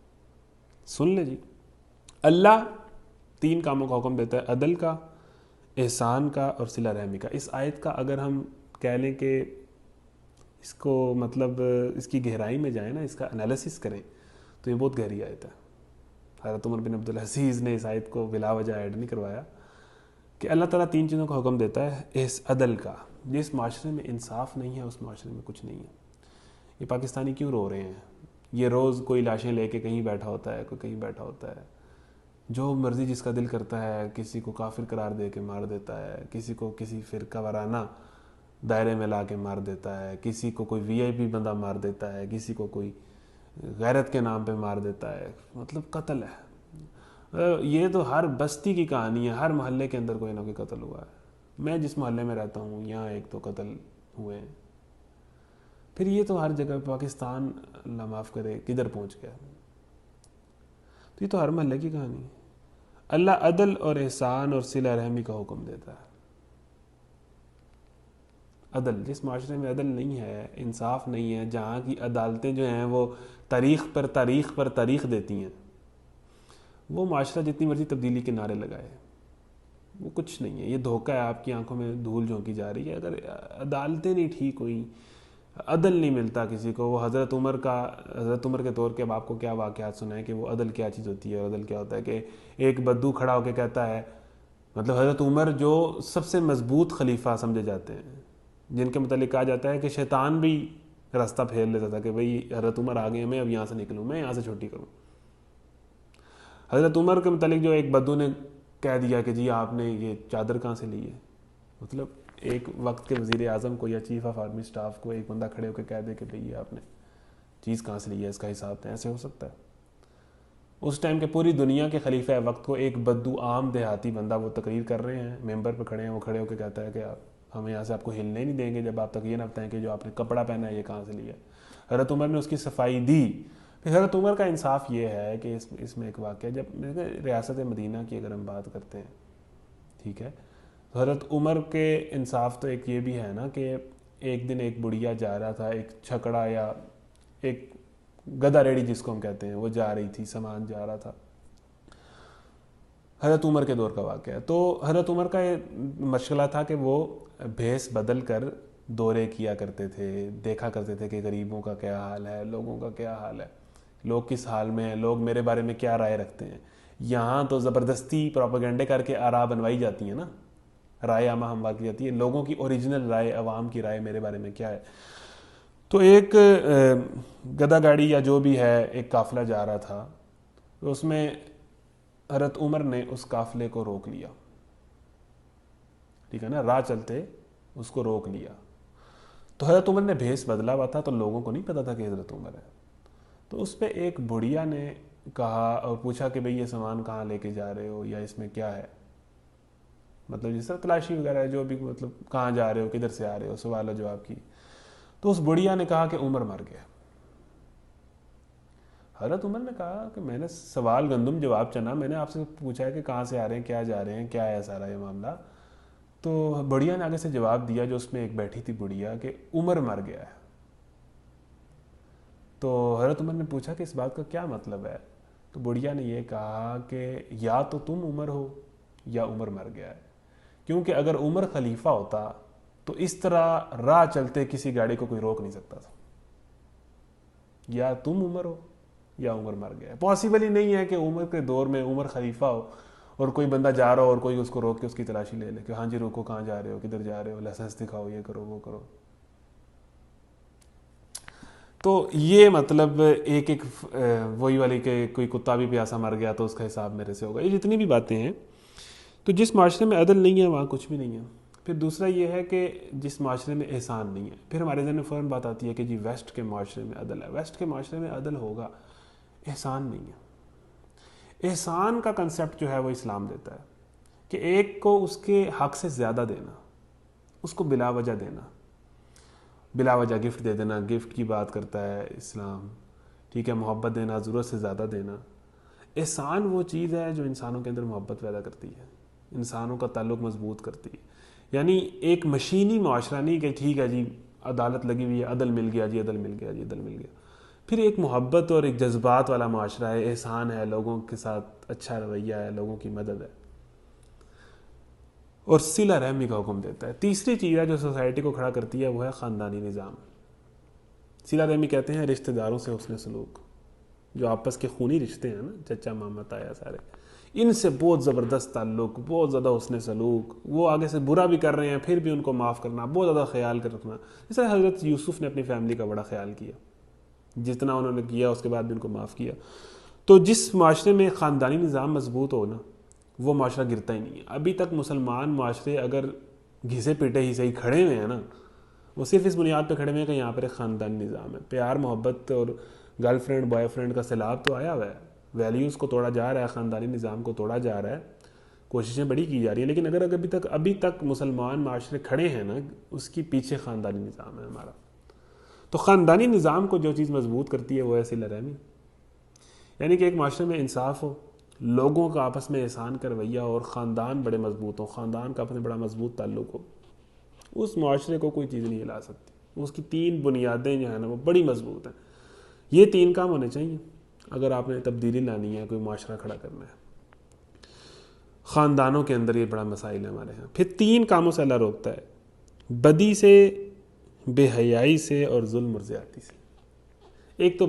سن لیں جی، اللہ 3 کاموں کا حکم دیتا ہے، عدل کا، احسان کا اور صلہ رحمی کا۔ اس آیت کا اگر ہم کہہ لیں کہ اس کو مطلب اس کی گہرائی میں جائیں نا، اس کا انالیسس کریں، تو یہ بہت گہری آیت ہے۔ حضرت عمر بن عبدالعزیز نے اس آیت کو بلا وجہ ایڈ نہیں کروایا کہ اللہ تعالیٰ 3 چیزوں کا حکم دیتا ہے۔ اس عدل کا، جس معاشرے میں انصاف نہیں ہے اس معاشرے میں کچھ نہیں ہے۔ یہ پاکستانی کیوں رو رہے ہیں؟ یہ روز کوئی لاشیں لے کے کہیں بیٹھا ہوتا ہے، کوئی کہیں بیٹھا ہوتا ہے، جو مرضی جس کا دل کرتا ہے کسی کو کافر قرار دے کے مار دیتا ہے، کسی کو کسی فرقہ وارانہ دائرے میں لا کے مار دیتا ہے، کسی کو کوئی وی آئی پی بندہ مار دیتا ہے، کسی کو کوئی غیرت کے نام پہ مار دیتا ہے۔ مطلب قتل ہے۔ یہ تو ہر بستی کی کہانی ہے، ہر محلے کے اندر کوئی نہ کوئی قتل ہوا ہے۔ میں جس محلے میں رہتا ہوں یہاں ایک تو قتل ہوئے ہیں، پھر یہ تو ہر جگہ، پاکستان اللہ معاف کرے کدھر پہنچ گیا۔ تو یہ تو ہر محلے کی کہانی ہے۔ اللہ عدل اور احسان اور صلہ رحمی کا حکم دیتا ہے۔ عدل، جس معاشرے میں عدل نہیں ہے، انصاف نہیں ہے، جہاں کی عدالتیں جو ہیں وہ تاریخ پر تاریخ پر تاریخ دیتی ہیں، وہ معاشرہ جتنی مرضی تبدیلی کے نعرے لگائے وہ کچھ نہیں ہے، یہ دھوکہ ہے، آپ کی آنکھوں میں دھول جھونکی جا رہی ہے۔ اگر عدالتیں نہیں ٹھیک ہوئی، عدل نہیں ملتا کسی کو، وہ حضرت عمر کے طور کے اب آپ کو کیا واقعات سنائیں کہ وہ عدل کیا چیز ہوتی ہے، اور عدل کیا ہوتا ہے کہ ایک بدو کھڑا ہو کے کہتا ہے، مطلب حضرت عمر جو سب سے مضبوط خلیفہ سمجھے جاتے ہیں، جن کے متعلق کہا جاتا ہے کہ شیطان بھی راستہ پھیر لیتا تھا کہ بھئی حضرت عمر آ گئے، میں اب یہاں سے نکلوں، میں یہاں سے چھٹی کروں۔ حضرت عمر کے متعلق جو ایک بدو نے کہہ دیا کہ جی آپ نے یہ چادر کہاں سے لی ہے، مطلب ایک وقت کے وزیر اعظم کو یا چیف آف آرمی سٹاف کو ایک بندہ کھڑے ہو کے کہہ دے کہ بھئی یہ آپ نے چیز کہاں سے لی ہے، اس کا حساب دیں، ایسے ہو سکتا ہے؟ اس ٹائم کے پوری دنیا کے خلیفہ وقت کو ایک بدو عام دیہاتی بندہ، وہ تقریر کر رہے ہیں، ممبر پہ کھڑے ہیں، وہ کھڑے ہو کے کہتا ہے کہ ہم یہاں سے آپ کو ہلنے نہیں دیں گے جب آپ تک یہ نہ بتائیں کہ جو آپ نے کپڑا پہنا ہے یہ کہاں سے لیا۔ حضرت عمر نے اس کی صفائی دی۔ پھر حضرت عمر کا انصاف یہ ہے کہ اس میں ایک واقعہ، جب ریاست مدینہ کی اگر ہم بات کرتے ہیں، ٹھیک ہے، تو حضرت عمر کے انصاف تو ایک یہ بھی ہے نا کہ ایک دن ایک بڑھیا جا رہا تھا، ایک چھکڑا یا ایک گدھا ریڑی جس کو ہم کہتے ہیں، وہ جا رہی تھی، سامان جا رہا تھا، حضرت عمر کے دور کا واقعہ ہے۔ تو حضرت عمر کا یہ مشغلہ تھا کہ وہ بھیس بدل کر دورے کیا کرتے تھے، دیکھا کرتے تھے کہ غریبوں کا کیا حال ہے، لوگوں کا کیا حال ہے، لوگ کس حال میں ہیں، لوگ میرے بارے میں کیا رائے رکھتے ہیں۔ یہاں تو زبردستی پروپیگنڈے کر کے آراء بنوائی جاتی ہیں نا، رائے عامہ ہموار کی جاتی ہے، لوگوں کی اوریجنل رائے، عوام کی رائے میرے بارے میں کیا ہے۔ تو ایک گدھا گاڑی یا جو بھی ہے ایک قافلہ جا رہا تھا، تو اس میں حضرت عمر نے اس قافلے کو روک لیا، ٹھیک ہے نا، راہ چلتے اس کو روک لیا۔ تو حضرت عمر نے بھیس بدلا ہوا تھا تو لوگوں کو نہیں پتا تھا کہ حضرت عمر ہے۔ تو اس پہ ایک بڑھیا نے کہا اور پوچھا کہ بھئی یہ سامان کہاں لے کے جا رہے ہو، یا اس میں کیا ہے، مطلب جس طرح تلاشی وغیرہ ہے، جو بھی مطلب کہاں جا رہے ہو، کدھر سے آ رہے ہو، سوال و جواب کی۔ تو اس بڑھیا نے کہا کہ عمر مر گیا۔ حضرت عمر نے کہا کہ میں نے سوال گندم جواب چنا، میں نے آپ سے پوچھا ہے کہ کہاں سے آ رہے ہیں، کیا جا رہے ہیں، کیا ہے سارا یہ معاملہ، تو بڑھیا نے آگے سے جواب دیا جو اس میں ایک بیٹھی تھی بڑھیا کہ عمر مر گیا ہے. تو حضرت عمر نے پوچھا کہ اس بات کا کیا مطلب ہے؟ تو بڑھیا نے یہ کہا کہ یا تو تم عمر ہو یا عمر مر گیا ہے. کیونکہ اگر عمر خلیفہ ہوتا تو اس طرح راہ چلتے کسی گاڑی کو کوئی روک نہیں سکتا تھا. یا تم عمر ہو یا عمر مر گیا ہے. پاسبل ہی نہیں ہے کہ عمر کے دور میں عمر خلیفہ ہو اور کوئی بندہ جا رہا ہو اور کوئی اس کو روک کے اس کی تلاشی لے لے کہ ہاں جی روکو، کہاں جا رہے ہو، کدھر جا رہے ہو، لائسنس دکھاؤ، یہ کرو وہ کرو. تو یہ مطلب ایک وہی والی کہ کوئی کتا بھی پیاسا مر گیا تو اس کا حساب میرے سے ہوگا. یہ جتنی بھی باتیں ہیں، تو جس معاشرے میں عدل نہیں ہے وہاں کچھ بھی نہیں ہے. پھر دوسرا یہ ہے کہ جس معاشرے میں احسان نہیں ہے، پھر ہمارے ذہن میں فوراً بات آتی ہے کہ جی ویسٹ کے معاشرے میں عدل ہے. ویسٹ کے معاشرے میں عدل ہوگا، احسان نہیں ہے. احسان کا کنسیپٹ جو ہے وہ اسلام دیتا ہے کہ ایک کو اس کے حق سے زیادہ دینا، اس کو بلا وجہ دینا، بلا وجہ گفٹ دے دینا. گفٹ کی بات کرتا ہے اسلام، ٹھیک ہے. محبت دینا، ضرورت سے زیادہ دینا. احسان وہ چیز ہے جو انسانوں کے اندر محبت پیدا کرتی ہے، انسانوں کا تعلق مضبوط کرتی ہے. یعنی ایک مشینی معاشرہ نہیں کہ ٹھیک ہے جی عدالت لگی ہوئی ہے، عدل مل گیا جی، عدل مل گیا جی، عدل مل گیا. پھر ایک محبت اور ایک جذبات والا معاشرہ ہے، احسان ہے، لوگوں کے ساتھ اچھا رویہ ہے، لوگوں کی مدد ہے اور صلہ رحمی کا حکم دیتا ہے. تیسری چیز ہے جو سوسائٹی کو کھڑا کرتی ہے وہ ہے خاندانی نظام. صلہ رحمی کہتے ہیں رشتہ داروں سے حسن سلوک، جو آپس کے خونی رشتے ہیں نا، چچا ماما تایا سارے، ان سے بہت زبردست تعلق، بہت زیادہ حسن سلوک. وہ آگے سے برا بھی کر رہے ہیں پھر بھی ان کو معاف کرنا، بہت زیادہ خیال کر رکھنا. جس طرح حضرت یوسف نے اپنی فیملی کا بڑا خیال کیا، جتنا انہوں نے کیا اس کے بعد بھی ان کو معاف کیا. تو جس معاشرے میں خاندانی نظام مضبوط ہو نا، وہ معاشرہ گرتا ہی نہیں ہے. ابھی تک مسلمان معاشرے اگر گھسے پیٹے ہی صحیح کھڑے ہوئے ہیں نا، وہ صرف اس بنیاد پہ کھڑے ہوئے ہیں کہ یہاں پر ایک خاندانی نظام ہے. پیار محبت اور گرل فرینڈ بوائے فرینڈ کا سیلاب تو آیا ہوا ہے، ویلیوز کو توڑا جا رہا ہے، خاندانی نظام کو توڑا جا رہا ہے، کوششیں بڑی کی جا رہی ہیں. لیکن اگر ابھی تک مسلمان معاشرے کھڑے ہیں نا، اس کی پیچھے خاندانی نظام ہے ہمارا. تو خاندانی نظام کو جو چیز مضبوط کرتی ہے وہ ہے صلہ رحمی. یعنی کہ ایک معاشرے میں انصاف ہو، لوگوں کا آپس میں احسان کا رویہ اور خاندان بڑے مضبوط ہوں، خاندان کا آپس میں بڑا مضبوط تعلق ہو، اس معاشرے کو کوئی چیز نہیں ہلا سکتی. اس کی تین بنیادیں جو ہیں نا وہ بڑی مضبوط ہیں. یہ تین کام ہونے چاہیے اگر آپ نے تبدیلی لانی ہے، کوئی معاشرہ کھڑا کرنا ہے. خاندانوں کے اندر یہ بڑا مسائل ہے ہمارے ہاں. پھر تین کاموں سے اللہ روکتا ہے، بدی سے، بے حیائی سے اور ظلم اور زیادتی سے. ایک تو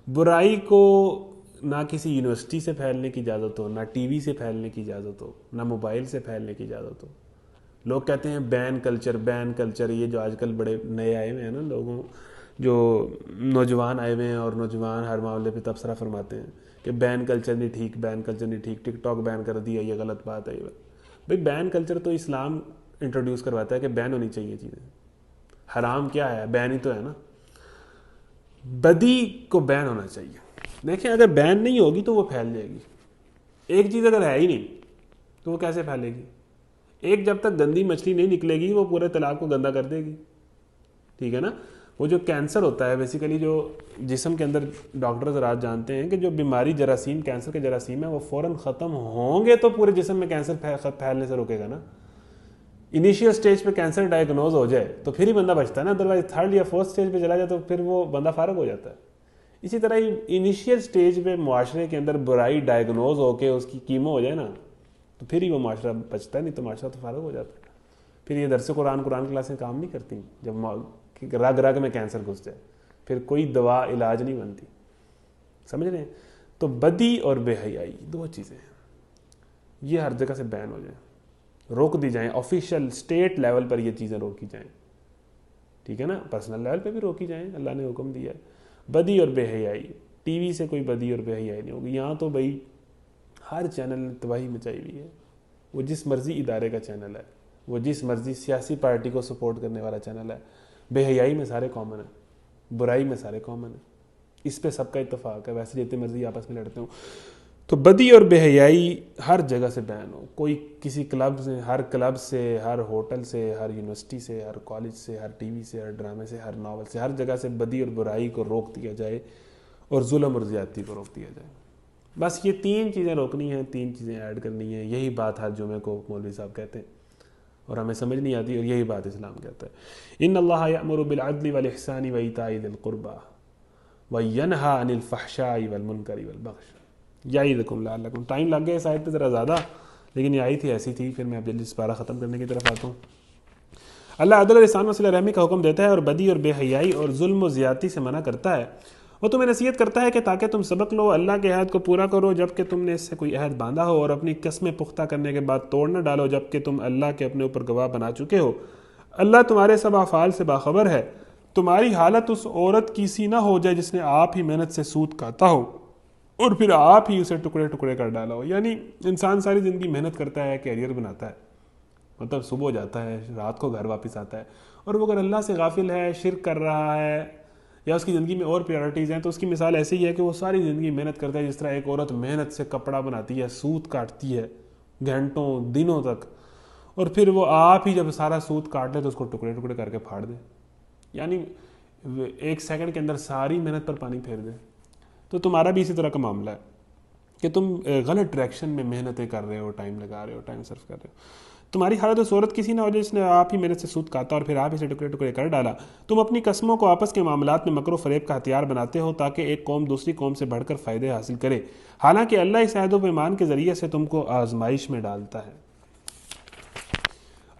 برائی کو نہ کسی یونیورسٹی سے پھیلنے کی اجازت ہو، نہ ٹی وی سے پھیلنے کی اجازت ہو، نہ موبائل سے پھیلنے کی اجازت ہو. لوگ کہتے ہیں بین کلچر. یہ جو آج کل بڑے نئے آئے ہوئے ہیں نا لوگوں، جو نوجوان آئے ہوئے ہیں اور نوجوان ہر معاملے پہ تبصرہ فرماتے ہیں کہ بین کلچر نہیں ٹھیک، ٹک ٹاک بین کر دیا، یہ غلط بات ہے. بھائی بین کلچر تو اسلام انٹروڈیوس کرواتا ہے کہ بین ہونی چاہیے چیزیں. حرام کیا ہے؟ بین ہی تو ہے نا. بدی کو بین ہونا چاہیے. دیکھیں اگر بین نہیں ہوگی تو وہ پھیل جائے گی. ایک چیز اگر ہے ہی نہیں تو وہ کیسے پھیلے گی؟ ایک جب تک گندی مچھلی نہیں نکلے گی وہ پورے تالاب کو گندا کر دے گی، ٹھیک ہے نا. وہ جو کینسر ہوتا ہے بیسیکلی، جو جسم کے اندر ڈاکٹر حضرات جانتے ہیں کہ جو بیماری جراثیم، کینسر کے جراثیم ہے، وہ فوراً ختم ہوں گے تو پورے جسم میں کینسر پھیلنے سے روکے گا نا. انیشیل سٹیج پہ کینسر ڈائگنوز ہو جائے تو پھر ہی بندہ بچتا ہے نا، ادروائز تھرڈ یا فورتھ سٹیج پہ چلا جائے تو پھر وہ بندہ فارغ ہو جاتا ہے. اسی طرح ہی انیشیل سٹیج پہ معاشرے کے اندر برائی ڈائگنوز ہو کے اس کی کیمو ہو جائے نا تو پھر ہی وہ معاشرہ بچتا ہے، نہیں تو معاشرہ تو فارغ ہو جاتا ہے. پھر یہ درس قرآن کلاسیں کام نہیں کرتی جب رگ میں کینسر گھس جائے، پھر کوئی دوا علاج نہیں بنتی. سمجھ رہے ہیں؟ تو بدی اور بے حیائی دو چیزیں ہیں، یہ ہر جگہ سے بین ہو جائیں، روک دی جائیں. آفیشیل اسٹیٹ لیول پر یہ چیزیں روکی جائیں، ٹھیک ہے نا. پرسنل لیول پہ بھی روکی جائیں، اللہ نے حکم دیا ہے. بدی اور بے حیائی، ٹی وی سے کوئی بدی اور بے حیائی نہیں ہوگی. یہاں تو بھائی ہر چینل نے تباہی مچائی ہوئی ہے. وہ جس مرضی ادارے کا چینل ہے، وہ جس مرضی سیاسی پارٹی کو سپورٹ کرنے والا چینل ہے، بے حیائی میں سارے کامن ہیں، برائی میں سارے کامن ہیں. اس پہ سب کا اتفاق ہے، ویسے جتنے مرضی آپس میں لڑتے ہوں. تو بدی اور بے حیائی ہر جگہ سے بین ہو. کوئی کسی کلب سے، ہر کلب سے، ہر ہوٹل سے، ہر یونیورسٹی سے، ہر کالج سے، ہر ٹی وی سے، ہر ڈرامے سے، ہر ناول سے، ہر جگہ سے بدی اور برائی کو روک دیا جائے اور ظلم اور زیادتی کو روک دیا جائے. بس یہ 3 چیزیں روکنی ہیں، 3 چیزیں ایڈ کرنی ہیں. یہی بات ہر جمعے کو مولوی صاحب کہتے ہیں اور ہمیں سمجھ نہیں آتی، اور یہی بات اسلام کہتا ہے. ان اللہ یأمر بالعدل والاحسان وایتاء ذی القربى وینہی عن الفحشاء والمنکر والبغی یعظکم لعلکم. ٹائم لگ گیا اس آیت پہ ذرا زیادہ، لیکن یہ آئی تھی ایسی تھی. پھر میں اب جلدی سے پارہ ختم کرنے کی طرف آتا ہوں. اللہ عدل اور احسان و صلہ رحمی کا حکم دیتا ہے اور بدی اور بے حیائی اور ظلم و زیادتی سے منع کرتا ہے. وہ تمہیں نصیحت کرتا ہے کہ تاکہ تم سبق لو، اللہ کے عہد کو پورا کرو جب کہ تم نے اس سے کوئی عہد باندھا ہو، اور اپنی قسمیں پختہ کرنے کے بعد توڑ نہ ڈالو جب کہ تم اللہ کے اپنے اوپر گواہ بنا چکے ہو. اللہ تمہارے سب افعال سے باخبر ہے. تمہاری حالت اس عورت کی سی نہ ہو جائے جس نے آپ ہی محنت سے سود کاتا ہو اور پھر آپ ہی اسے ٹکڑے ٹکڑے کر ڈالا ہو. یعنی انسان ساری زندگی محنت کرتا ہے، کیریئر بناتا ہے، مطلب صبح جاتا ہے، رات کو گھر واپس آتا ہے، اور وہ اگر اللہ سے غافل ہے، شرک کر رہا ہے، یا اس کی زندگی میں اور پریارٹیز ہیں، تو اس کی مثال ایسی ہی ہے کہ وہ ساری زندگی محنت کرتا ہے جس طرح ایک عورت محنت سے کپڑا بناتی ہے، سوت کاٹتی ہے گھنٹوں دنوں تک، اور پھر وہ آپ ہی جب سارا سوت کاٹ لے تو اس کو ٹکڑے ٹکڑے کر کے پھاڑ دے. یعنی 1 سیکنڈ کے اندر ساری محنت پر پانی پھیر دے. تو تمہارا بھی اسی طرح کا معاملہ ہے کہ تم غلط ڈائریکشن میں محنتیں کر رہے ہو، ٹائم لگا رہے ہو، ٹائم صرف کر رہے ہو. تمہاری حالت اس عورت کسی نہ ہو جس نے آپ ہی محنت سے سود کاتا اور پھر آپ اسے ٹکڑے ٹکڑے کر ڈالا. تم اپنی قسموں کو آپس کے معاملات میں مکر و فریب کا ہتھیار بناتے ہو تاکہ ایک قوم دوسری قوم سے بڑھ کر فائدے حاصل کرے، حالانکہ اللہ اس عہد و پیمان کے ذریعے سے تم کو آزمائش میں ڈالتا ہے.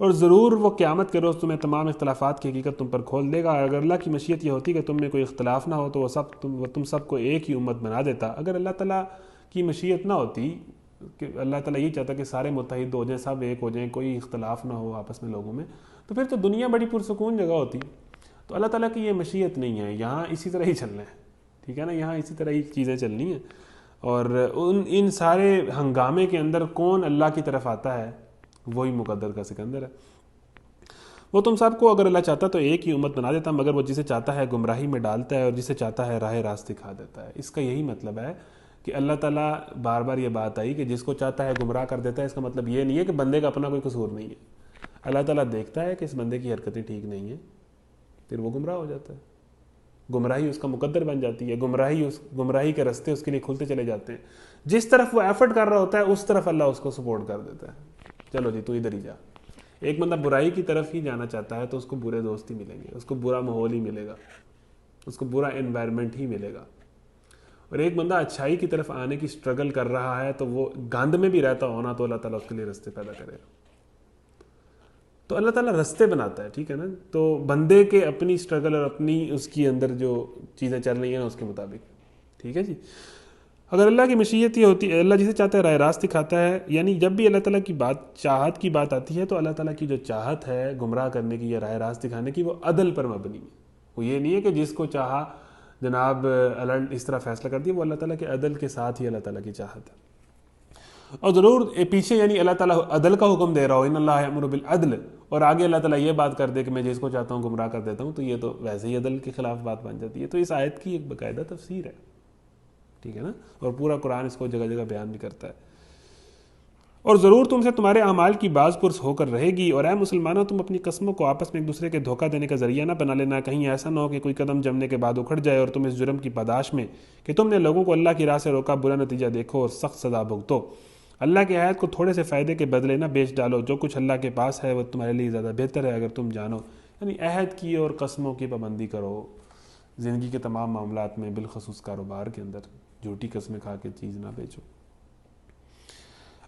اور ضرور وہ قیامت کے روز تمہیں تمام اختلافات کی حقیقت تم پر کھول دے گا. اگر اللہ کی مشیت یہ ہوتی کہ تم میں کوئی اختلاف نہ ہو تو وہ تم سب کو ایک ہی امت بنا دیتا. اگر اللہ تعالیٰ کی مشیت نہ ہوتی کہ اللہ تعالیٰ یہی چاہتا کہ سارے متحد ہو جائیں، سب ایک ہو جائیں، کوئی اختلاف نہ ہو آپس میں لوگوں میں، تو پھر تو دنیا بڑی پرسکون جگہ ہوتی. تو اللہ تعالیٰ کی یہ مشیت نہیں ہے، یہاں اسی طرح ہی چلنا ہے، ٹھیک ہے نا، یہاں اسی طرح ہی چیزیں چلنی ہیں. اور ان سارے ہنگامے کے اندر کون اللہ کی طرف آتا ہے؟ وہی مقدر کا سکندر ہے. وہ تم سب کو اگر اللہ چاہتا تو ایک ہی امت بنا دیتا، مگر وہ جسے چاہتا ہے گمراہی میں ڈالتا ہے اور جسے چاہتا ہے راہ راست دکھا دیتا ہے. اس کا یہی مطلب ہے کہ اللہ تعالیٰ بار بار یہ بات آئی کہ جس کو چاہتا ہے گمراہ کر دیتا ہے. اس کا مطلب یہ نہیں ہے کہ بندے کا اپنا کوئی قصور نہیں ہے. اللہ تعالیٰ دیکھتا ہے کہ اس بندے کی حرکتیں ٹھیک نہیں ہیں، پھر وہ گمراہ ہو جاتا ہے، گمراہی اس کا مقدر بن جاتی ہے، گمراہی کے راستے اس کے لیے کھلتے چلے جاتے ہیں. جس طرف وہ ایفرٹ کر رہا ہوتا ہے اس طرف اللہ اس کو سپورٹ کر دیتا ہے. چلو جی تو ادھر ہی جا. ایک بندہ برائی کی طرف ہی جانا چاہتا ہے تو اس کو برے دوست ہی ملیں گے، اس کو برا ماحول ہی ملے گا، اس کو برا انوائرمنٹ ہی ملے گا. اور ایک بندہ اچھائی کی طرف آنے کی سٹرگل کر رہا ہے تو وہ گند میں بھی رہتا ہونا تو اللہ تعالیٰ اس کے لیے رستے پیدا کرے گا. تو اللہ تعالیٰ رستے بناتا ہے، ٹھیک ہے نا. تو بندے کے اپنی سٹرگل اور اپنی اس کی اندر جو چیزیں چل رہی ہیں اس کے مطابق، ٹھیک ہے جی. اگر اللہ کی مشیت یہ ہوتی ہے، اللہ جسے چاہتا ہے راہ راست دکھاتا ہے. یعنی جب بھی اللہ تعالیٰ کی چاہت کی بات آتی ہے تو اللہ تعالیٰ کی جو چاہت ہے گمراہ کرنے کی یا راہ راست دکھانے کی وہ عدل پر مبنی ہے. وہ یہ نہیں ہے کہ جس کو چاہا جناب اللہ اس طرح فیصلہ کر دیا، وہ اللہ تعالیٰ کے عدل کے ساتھ ہی اللہ تعالیٰ کی چاہت ہے. اور ضرور پیچھے یعنی اللہ تعالیٰ عدل کا حکم دے رہا ہو، ان اللہ یأمر بالعدل، اور آگے اللہ تعالیٰ یہ بات کر دے کہ میں جس کو چاہتا ہوں گمراہ کر دیتا ہوں، تو یہ تو ویسے ہی عدل کے خلاف بات بن جاتی ہے. تو اس آیت کی ایک باقاعدہ تفسیر ہے، ٹھیک ہے نا، اور پورا قرآن اس کو جگہ جگہ بیان بھی کرتا ہے. اور ضرور تم سے تمہارے اعمال کی باز پرس ہو کر رہے گی. اور اے مسلمانوں، تم اپنی قسموں کو آپس میں ایک دوسرے کے دھوکہ دینے کا ذریعہ نہ بنا لینا، کہیں ایسا نہ ہو کہ کوئی قدم جمنے کے بعد اکھڑ جائے اور تم اس جرم کی پاداش میں کہ تم نے لوگوں کو اللہ کی راہ سے روکا برا نتیجہ دیکھو اور سخت سزا بھگتو. اللہ کے عہد کو تھوڑے سے فائدے کے بدلے نہ بیچ ڈالو، جو کچھ اللہ کے پاس ہے وہ تمہارے لیے زیادہ بہتر ہے اگر تم جانو. یعنی عہد کی اور قسموں کی پابندی کرو زندگی کے تمام معاملات میں، بالخصوص کاروبار کے اندر جھوٹی قسمیں کھا کے چیز نہ بیچو.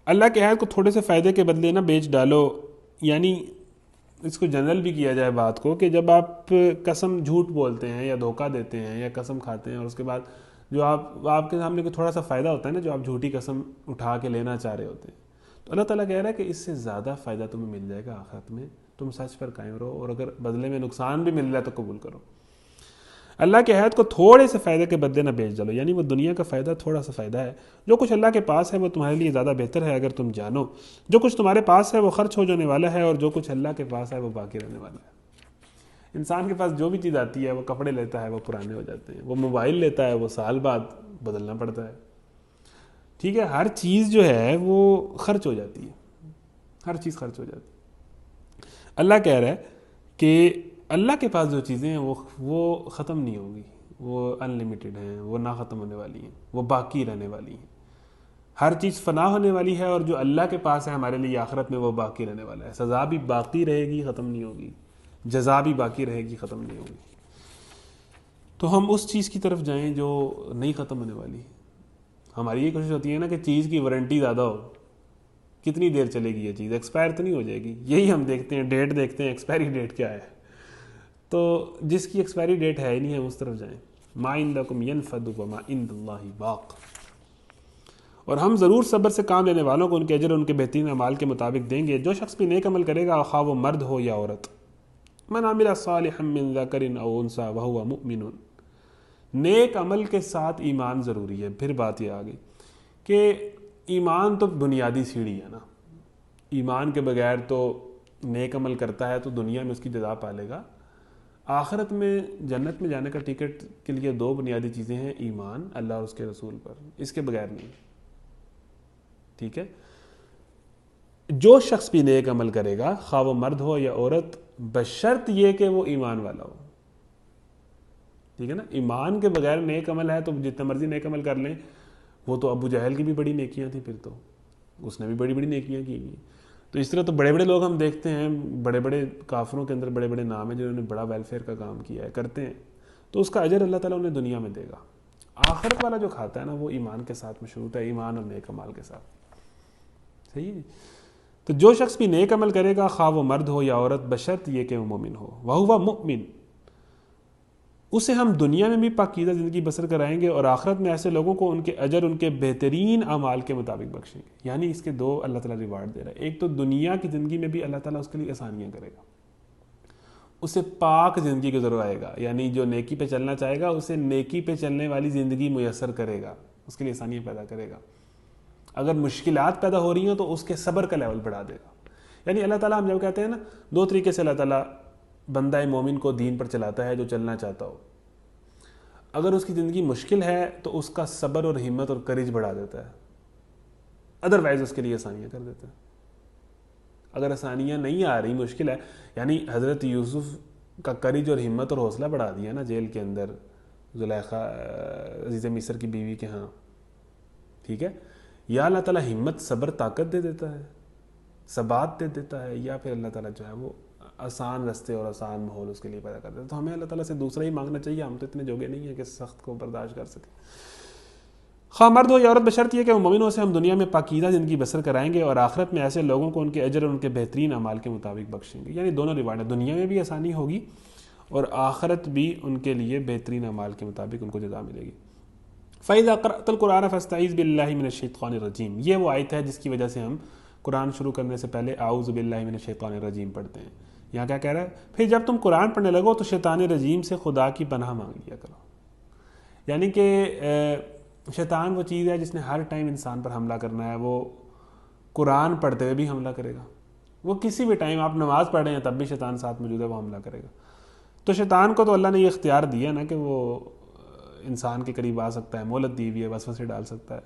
اللہ کے عہد کو تھوڑے سے فائدے کے بدلے نہ بیچ ڈالو. یعنی اس کو جنرل بھی کیا جائے بات کو کہ جب آپ قسم جھوٹ بولتے ہیں یا دھوکہ دیتے ہیں یا قسم کھاتے ہیں اور اس کے بعد جو آپ کے سامنے کوئی تھوڑا سا فائدہ ہوتا ہے نا، جو آپ جھوٹی قسم اٹھا کے لینا چاہ رہے ہوتے ہیں، تو اللہ تعالیٰ کہہ رہا ہے کہ اس سے زیادہ فائدہ تمہیں مل جائے گا آخرت میں. تم سچ پر قائم رہو، اور اگر بدلے میں نقصان بھی مل رہا ہے تو قبول کرو. اللہ کے عہد کو تھوڑے سے فائدے کے بدلے نہ بیچ ڈالو. یعنی وہ دنیا کا فائدہ تھوڑا سا فائدہ ہے، جو کچھ اللہ کے پاس ہے وہ تمہارے لیے زیادہ بہتر ہے اگر تم جانو. جو کچھ تمہارے پاس ہے وہ خرچ ہو جانے والا ہے، اور جو کچھ اللہ کے پاس ہے وہ باقی رہنے والا ہے. انسان کے پاس جو بھی چیز آتی ہے، وہ کپڑے لیتا ہے وہ پرانے ہو جاتے ہیں، وہ موبائل لیتا ہے وہ سال بعد بدلنا پڑتا ہے، ٹھیک ہے. ہر چیز جو ہے وہ خرچ ہو جاتی ہے، ہر چیز خرچ ہو جاتی ہے. اللہ کہہ رہا ہے کہ اللہ کے پاس جو چیزیں ہیں وہ ختم نہیں ہوں گی، وہ ان لمیٹڈ ہیں، وہ نہ ختم ہونے والی ہیں، وہ باقی رہنے والی ہیں. ہر چیز فنا ہونے والی ہے، اور جو اللہ کے پاس ہے ہمارے لیے آخرت میں وہ باقی رہنے والا ہے. سزا بھی باقی رہے گی، ختم نہیں ہوگی، جزا بھی باقی رہے گی، ختم نہیں ہوگی. تو ہم اس چیز کی طرف جائیں جو نہیں ختم ہونے والی. ہماری یہ کوشش ہوتی ہے نا کہ چیز کی وارنٹی زیادہ ہو، کتنی دیر چلے گی یہ چیز، ایکسپائر تو نہیں ہو جائے گی. یہی ہم دیکھتے ہیں، ڈیٹ دیکھتے ہیں، ایکسپائری ڈیٹ کیا ہے. تو جس کی ایکسپائری ڈیٹ ہے ہی نہیں، ہم اس طرف جائیں. ما عندکم ینفد وما عند اللہ باق. اور ہم ضرور صبر سے کام لینے والوں کو ان کے اجر اور ان کے بہترین اعمال کے مطابق دیں گے. جو شخص بھی نیک عمل کرے گا، خواہ وہ مرد ہو یا عورت. من عمل صالحا من ذکر او انثی وہو مؤمن. نیک عمل کے ساتھ ایمان ضروری ہے. پھر بات یہ آ گئی کہ ایمان تو بنیادی سیڑھی ہے نا. ایمان کے بغیر تو نیک عمل کرتا ہے تو دنیا میں اس کی جزا پالے گا، آخرت میں جنت میں جانے کا ٹکٹ کے لیے دو بنیادی چیزیں ہیں: ایمان اللہ اور اس کے رسول پر، اس کے بغیر نہیں. ٹھیک ہے. جو شخص بھی نیک عمل کرے گا، خواہ وہ مرد ہو یا عورت، بشرط یہ کہ وہ ایمان والا ہو. ٹھیک ہے نا. ایمان کے بغیر نیک عمل ہے تو جتنا مرضی نیک عمل کر لیں. وہ تو ابو جہل کی بھی بڑی نیکیاں تھیں، پھر تو اس نے بھی بڑی بڑی نیکیاں کی ہوئی. تو اس طرح تو بڑے بڑے لوگ ہم دیکھتے ہیں، بڑے بڑے کافروں کے اندر بڑے بڑے نام ہیں جنہوں نے بڑا ویلفیئر کا کام کیا ہے، کرتے ہیں، تو اس کا اجر اللہ تعالیٰ انہیں دنیا میں دے گا. آخرت والا جو کھاتا ہے نا وہ ایمان کے ساتھ مشروط ہے، ایمان اور نیک عمل کے ساتھ. صحیح ہے. تو جو شخص بھی نیک عمل کرے گا، خواہ وہ مرد ہو یا عورت، بشرط یہ کہ وہ مومن ہو. وہو مؤمن. اسے ہم دنیا میں بھی پاکیزہ زندگی بسر کرائیں گے، اور آخرت میں ایسے لوگوں کو ان کے اجر ان کے بہترین اعمال کے مطابق بخشیں گے. یعنی اس کے دو اللہ تعالیٰ ریوارڈ دے رہا ہے. ایک تو دنیا کی زندگی میں بھی اللہ تعالیٰ اس کے لیے آسانیاں کرے گا، اسے پاک زندگی گزروائے گا. یعنی جو نیکی پہ چلنا چاہے گا اسے نیکی پہ چلنے والی زندگی میسر کرے گا، اس کے لیے آسانیاں پیدا کرے گا. اگر مشکلات پیدا ہو رہی ہیں تو اس کے صبر کا لیول بڑھا دے گا. یعنی اللہ تعالیٰ، ہم جب کہتے ہیں نا، دو طریقے سے اللہ تعالیٰ بندہ مومن کو دین پر چلاتا ہے جو چلنا چاہتا ہو. اگر اس کی زندگی مشکل ہے تو اس کا صبر اور ہمت اور کریج بڑھا دیتا ہے، ادروائز اس کے لیے آسانیاں کر دیتا ہے. اگر آسانیاں نہیں آ رہی، مشکل ہے، یعنی حضرت یوسف کا کریج اور ہمت اور حوصلہ بڑھا دیا نا جیل کے اندر، زلیخا عزیز مصر کی بیوی کے ہاں. ٹھیک ہے. یا اللہ تعالیٰ ہمت، صبر، طاقت دے دیتا ہے، ثبات دے دیتا ہے، یا پھر اللہ تعالیٰ جو ہے وہ آسان رستے اور آسان ماحول اس کے لیے پیدا کر دیتا ہے. تو ہمیں اللہ تعالیٰ سے دوسرا ہی مانگنا چاہیے. ہم تو اتنے جوگے نہیں ہیں کہ سخت کو برداشت کر سکیں. خواہ مرد ہو یا عورت، بشرط یہ کہ وہ مومن ہو، سے ہم دنیا میں پاکیزہ زندگی بسر کرائیں گے، اور آخرت میں ایسے لوگوں کو ان کے اجر اور ان کے بہترین اعمال کے مطابق بخشیں گے. یعنی دونوں ریوارڈ ہیں، دنیا میں بھی آسانی ہوگی اور آخرت بھی ان کے لیے بہترین اعمال کے مطابق ان کو جزا ملے گی. فَإِذَا قَرَأْتَ الْقُرْآنَ فَاسْتَعِذْ بِاللَّهِ مِنَ الشَّيْطَانِ الرَّجِيمِ. یہ وہ آیت ہے جس کی وجہ سے ہم قرآن شروع کرنے سے پہلے اعوذ باللہ من الشیطان الرجیم پڑھتے ہیں. یہاں کیا کہہ رہا ہے؟ پھر جب تم قرآن پڑھنے لگو تو شیطان رجیم سے خدا کی پناہ مانگ لیا کرو. یعنی کہ شیطان وہ چیز ہے جس نے ہر ٹائم انسان پر حملہ کرنا ہے. وہ قرآن پڑھتے ہوئے بھی حملہ کرے گا، وہ کسی بھی ٹائم آپ نماز پڑھ رہے ہیں تب بھی شیطان ساتھ موجود ہے، وہ حملہ کرے گا. تو شیطان کو تو اللہ نے یہ اختیار دیا نا کہ وہ انسان کے قریب آ سکتا ہے، مہلت دی ہوئی ہے، وسوسے ڈال سکتا ہے.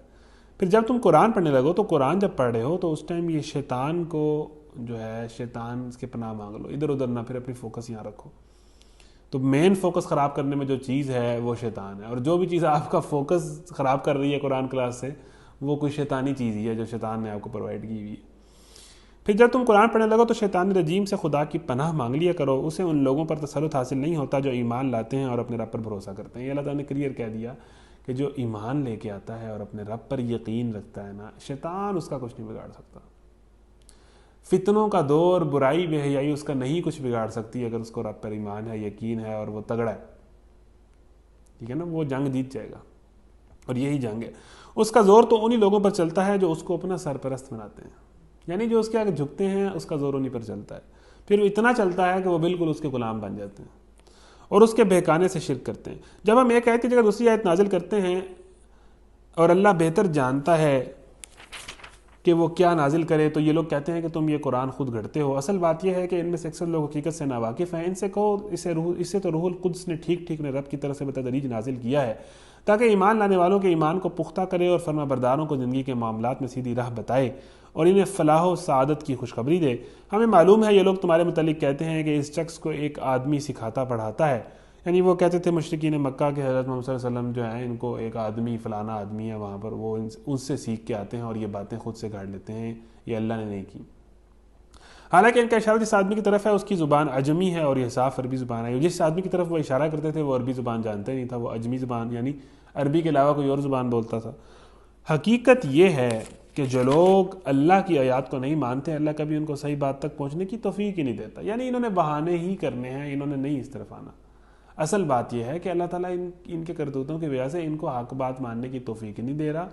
پھر جب تم قرآن پڑھنے لگو تو قرآن جب پڑھ رہے ہو تو اس ٹائم یہ شیطان کو جو ہے، شیطان اس کے پناہ مانگ لو، ادھر ادھر نہ، پھر اپنی فوکس یہاں رکھو. تو مین فوکس خراب کرنے میں جو چیز ہے وہ شیطان ہے، اور جو بھی چیز آپ کا فوکس خراب کر رہی ہے قرآن کلاس سے، وہ کوئی شیطانی چیز ہی ہے جو شیطان نے آپ کو پرووائڈ کی ہوئی ہے. پھر جب تم قرآن پڑھنے لگو تو شیطان رجیم سے خدا کی پناہ مانگ لیا کرو. اسے ان لوگوں پر تسلط حاصل نہیں ہوتا جو ایمان لاتے ہیں اور اپنے رب پر بھروسہ کرتے ہیں. یہ اللہ تعالیٰ نے کلیئر کہہ دیا کہ جو ایمان لے کے آتا ہے اور اپنے رب پر یقین رکھتا ہے نا، شیطان اس کا کچھ نہیں بگاڑ سکتا. فتنوں کا دور، برائی، بے حیائی اس کا نہیں کچھ بگاڑ سکتی اگر اس کو رب پر ایمان ہے، یقین ہے اور وہ تگڑا ہے. ٹھیک ہے نا. وہ جنگ جیت جائے گا، اور یہی جنگ ہے. اس کا زور تو انہی لوگوں پر چلتا ہے جو اس کو اپنا سرپرست بناتے ہیں، یعنی جو اس کے آگے جھکتے ہیں اس کا زور انہی پر چلتا ہے. پھر وہ اتنا چلتا ہے کہ وہ بالکل اس کے غلام بن جاتے ہیں اور اس کے بہکانے سے شرک کرتے ہیں. جب ہم ایک آیت کی جگہ دوسری آیت نازل کرتے ہیں اور اللہ بہتر جانتا ہے کہ وہ کیا نازل کرے، تو یہ لوگ کہتے ہیں کہ تم یہ قرآن خود گھڑتے ہو. اصل بات یہ ہے کہ ان میں سے اکثر لوگ حقیقت سے ناواقف ہیں. ان سے کہو اسے تو روح القدس نے ٹھیک ٹھیک نے رب کی طرف سے بتدریج نازل کیا ہے تاکہ ایمان لانے والوں کے ایمان کو پختہ کرے اور فرما برداروں کو زندگی کے معاملات میں سیدھی راہ بتائے اور انہیں فلاح و سعادت کی خوشخبری دے. ہمیں معلوم ہے یہ لوگ تمہارے متعلق کہتے ہیں کہ اس شخص کو ایک آدمی سکھاتا پڑھاتا ہے. یعنی وہ کہتے تھے مشرکین مکہ کے حضرت محمد صلی اللہ علیہ وسلم جو ہیں ان کو ایک آدمی فلانا آدمی ہے وہاں پر، وہ ان سے سیکھ کے آتے ہیں اور یہ باتیں خود سے گھڑ لیتے ہیں، یہ اللہ نے نہیں کی۔ حالانکہ ان کا اشارہ جس آدمی کی طرف ہے اس کی زبان عجمی ہے اور یہ صاف عربی زبان ہے، جس آدمی کی طرف وہ اشارہ کرتے تھے وہ عربی زبان جانتے نہیں تھا، وہ عجمی زبان یعنی عربی کے علاوہ کوئی اور زبان بولتا تھا۔ حقیقت یہ ہے کہ جو لوگ اللہ کی آیات کو نہیں مانتے، اللہ کبھی ان کو صحیح بات تک پہنچنے کی توفیق ہی نہیں دیتا، یعنی انہوں نے بہانے ہی کرنے ہیں، انہوں نے نہیں اس طرف آنا۔ اصل بات یہ ہے کہ اللہ تعالیٰ ان کے کرتوتوں کی وجہ سے ان کو حق بات ماننے کی توفیق نہیں دے رہا۔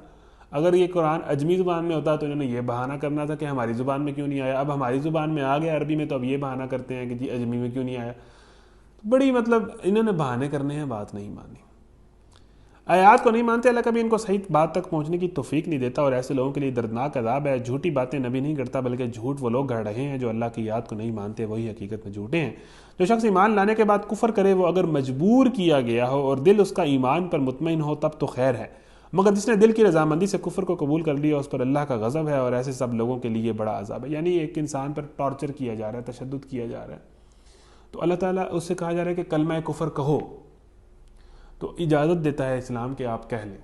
اگر یہ قرآن عجمی زبان میں ہوتا تو انہوں نے یہ بہانہ کرنا تھا کہ ہماری زبان میں کیوں نہیں آیا، اب ہماری زبان میں آ گیا عربی میں تو اب یہ بہانہ کرتے ہیں کہ جی عجمی میں کیوں نہیں آیا۔ بڑی انہوں نے بہانے کرنے ہیں، بات نہیں مانی۔ آیات کو نہیں مانتے، اللہ کبھی ان کو صحیح بات تک پہنچنے کی توفیق نہیں دیتا، اور ایسے لوگوں کے لیے دردناک عذاب ہے۔ جھوٹی باتیں نبی نہیں کرتا، بلکہ جھوٹ وہ لوگ گڑھ رہے ہیں جو اللہ کی یاد کو نہیں مانتے، وہی حقیقت میں جھوٹے ہیں۔ جو شخص ایمان لانے کے بعد کفر کرے، وہ اگر مجبور کیا گیا ہو اور دل اس کا ایمان پر مطمئن ہو تب تو خیر ہے، مگر جس نے دل کی رضامندی سے کفر کو قبول کر لیا اس پر اللہ کا غضب ہے، اور ایسے سب لوگوں کے لیے بڑا عذاب ہے۔ یعنی ایک انسان پر ٹارچر کیا جا رہا ہے، تشدد کیا جا رہا ہے، تو اللہ تعالیٰ اس سے کہا جا رہا ہے کہ کلمہ کفر کہو، تو اجازت دیتا ہے اسلام کہ آپ کہہ لیں،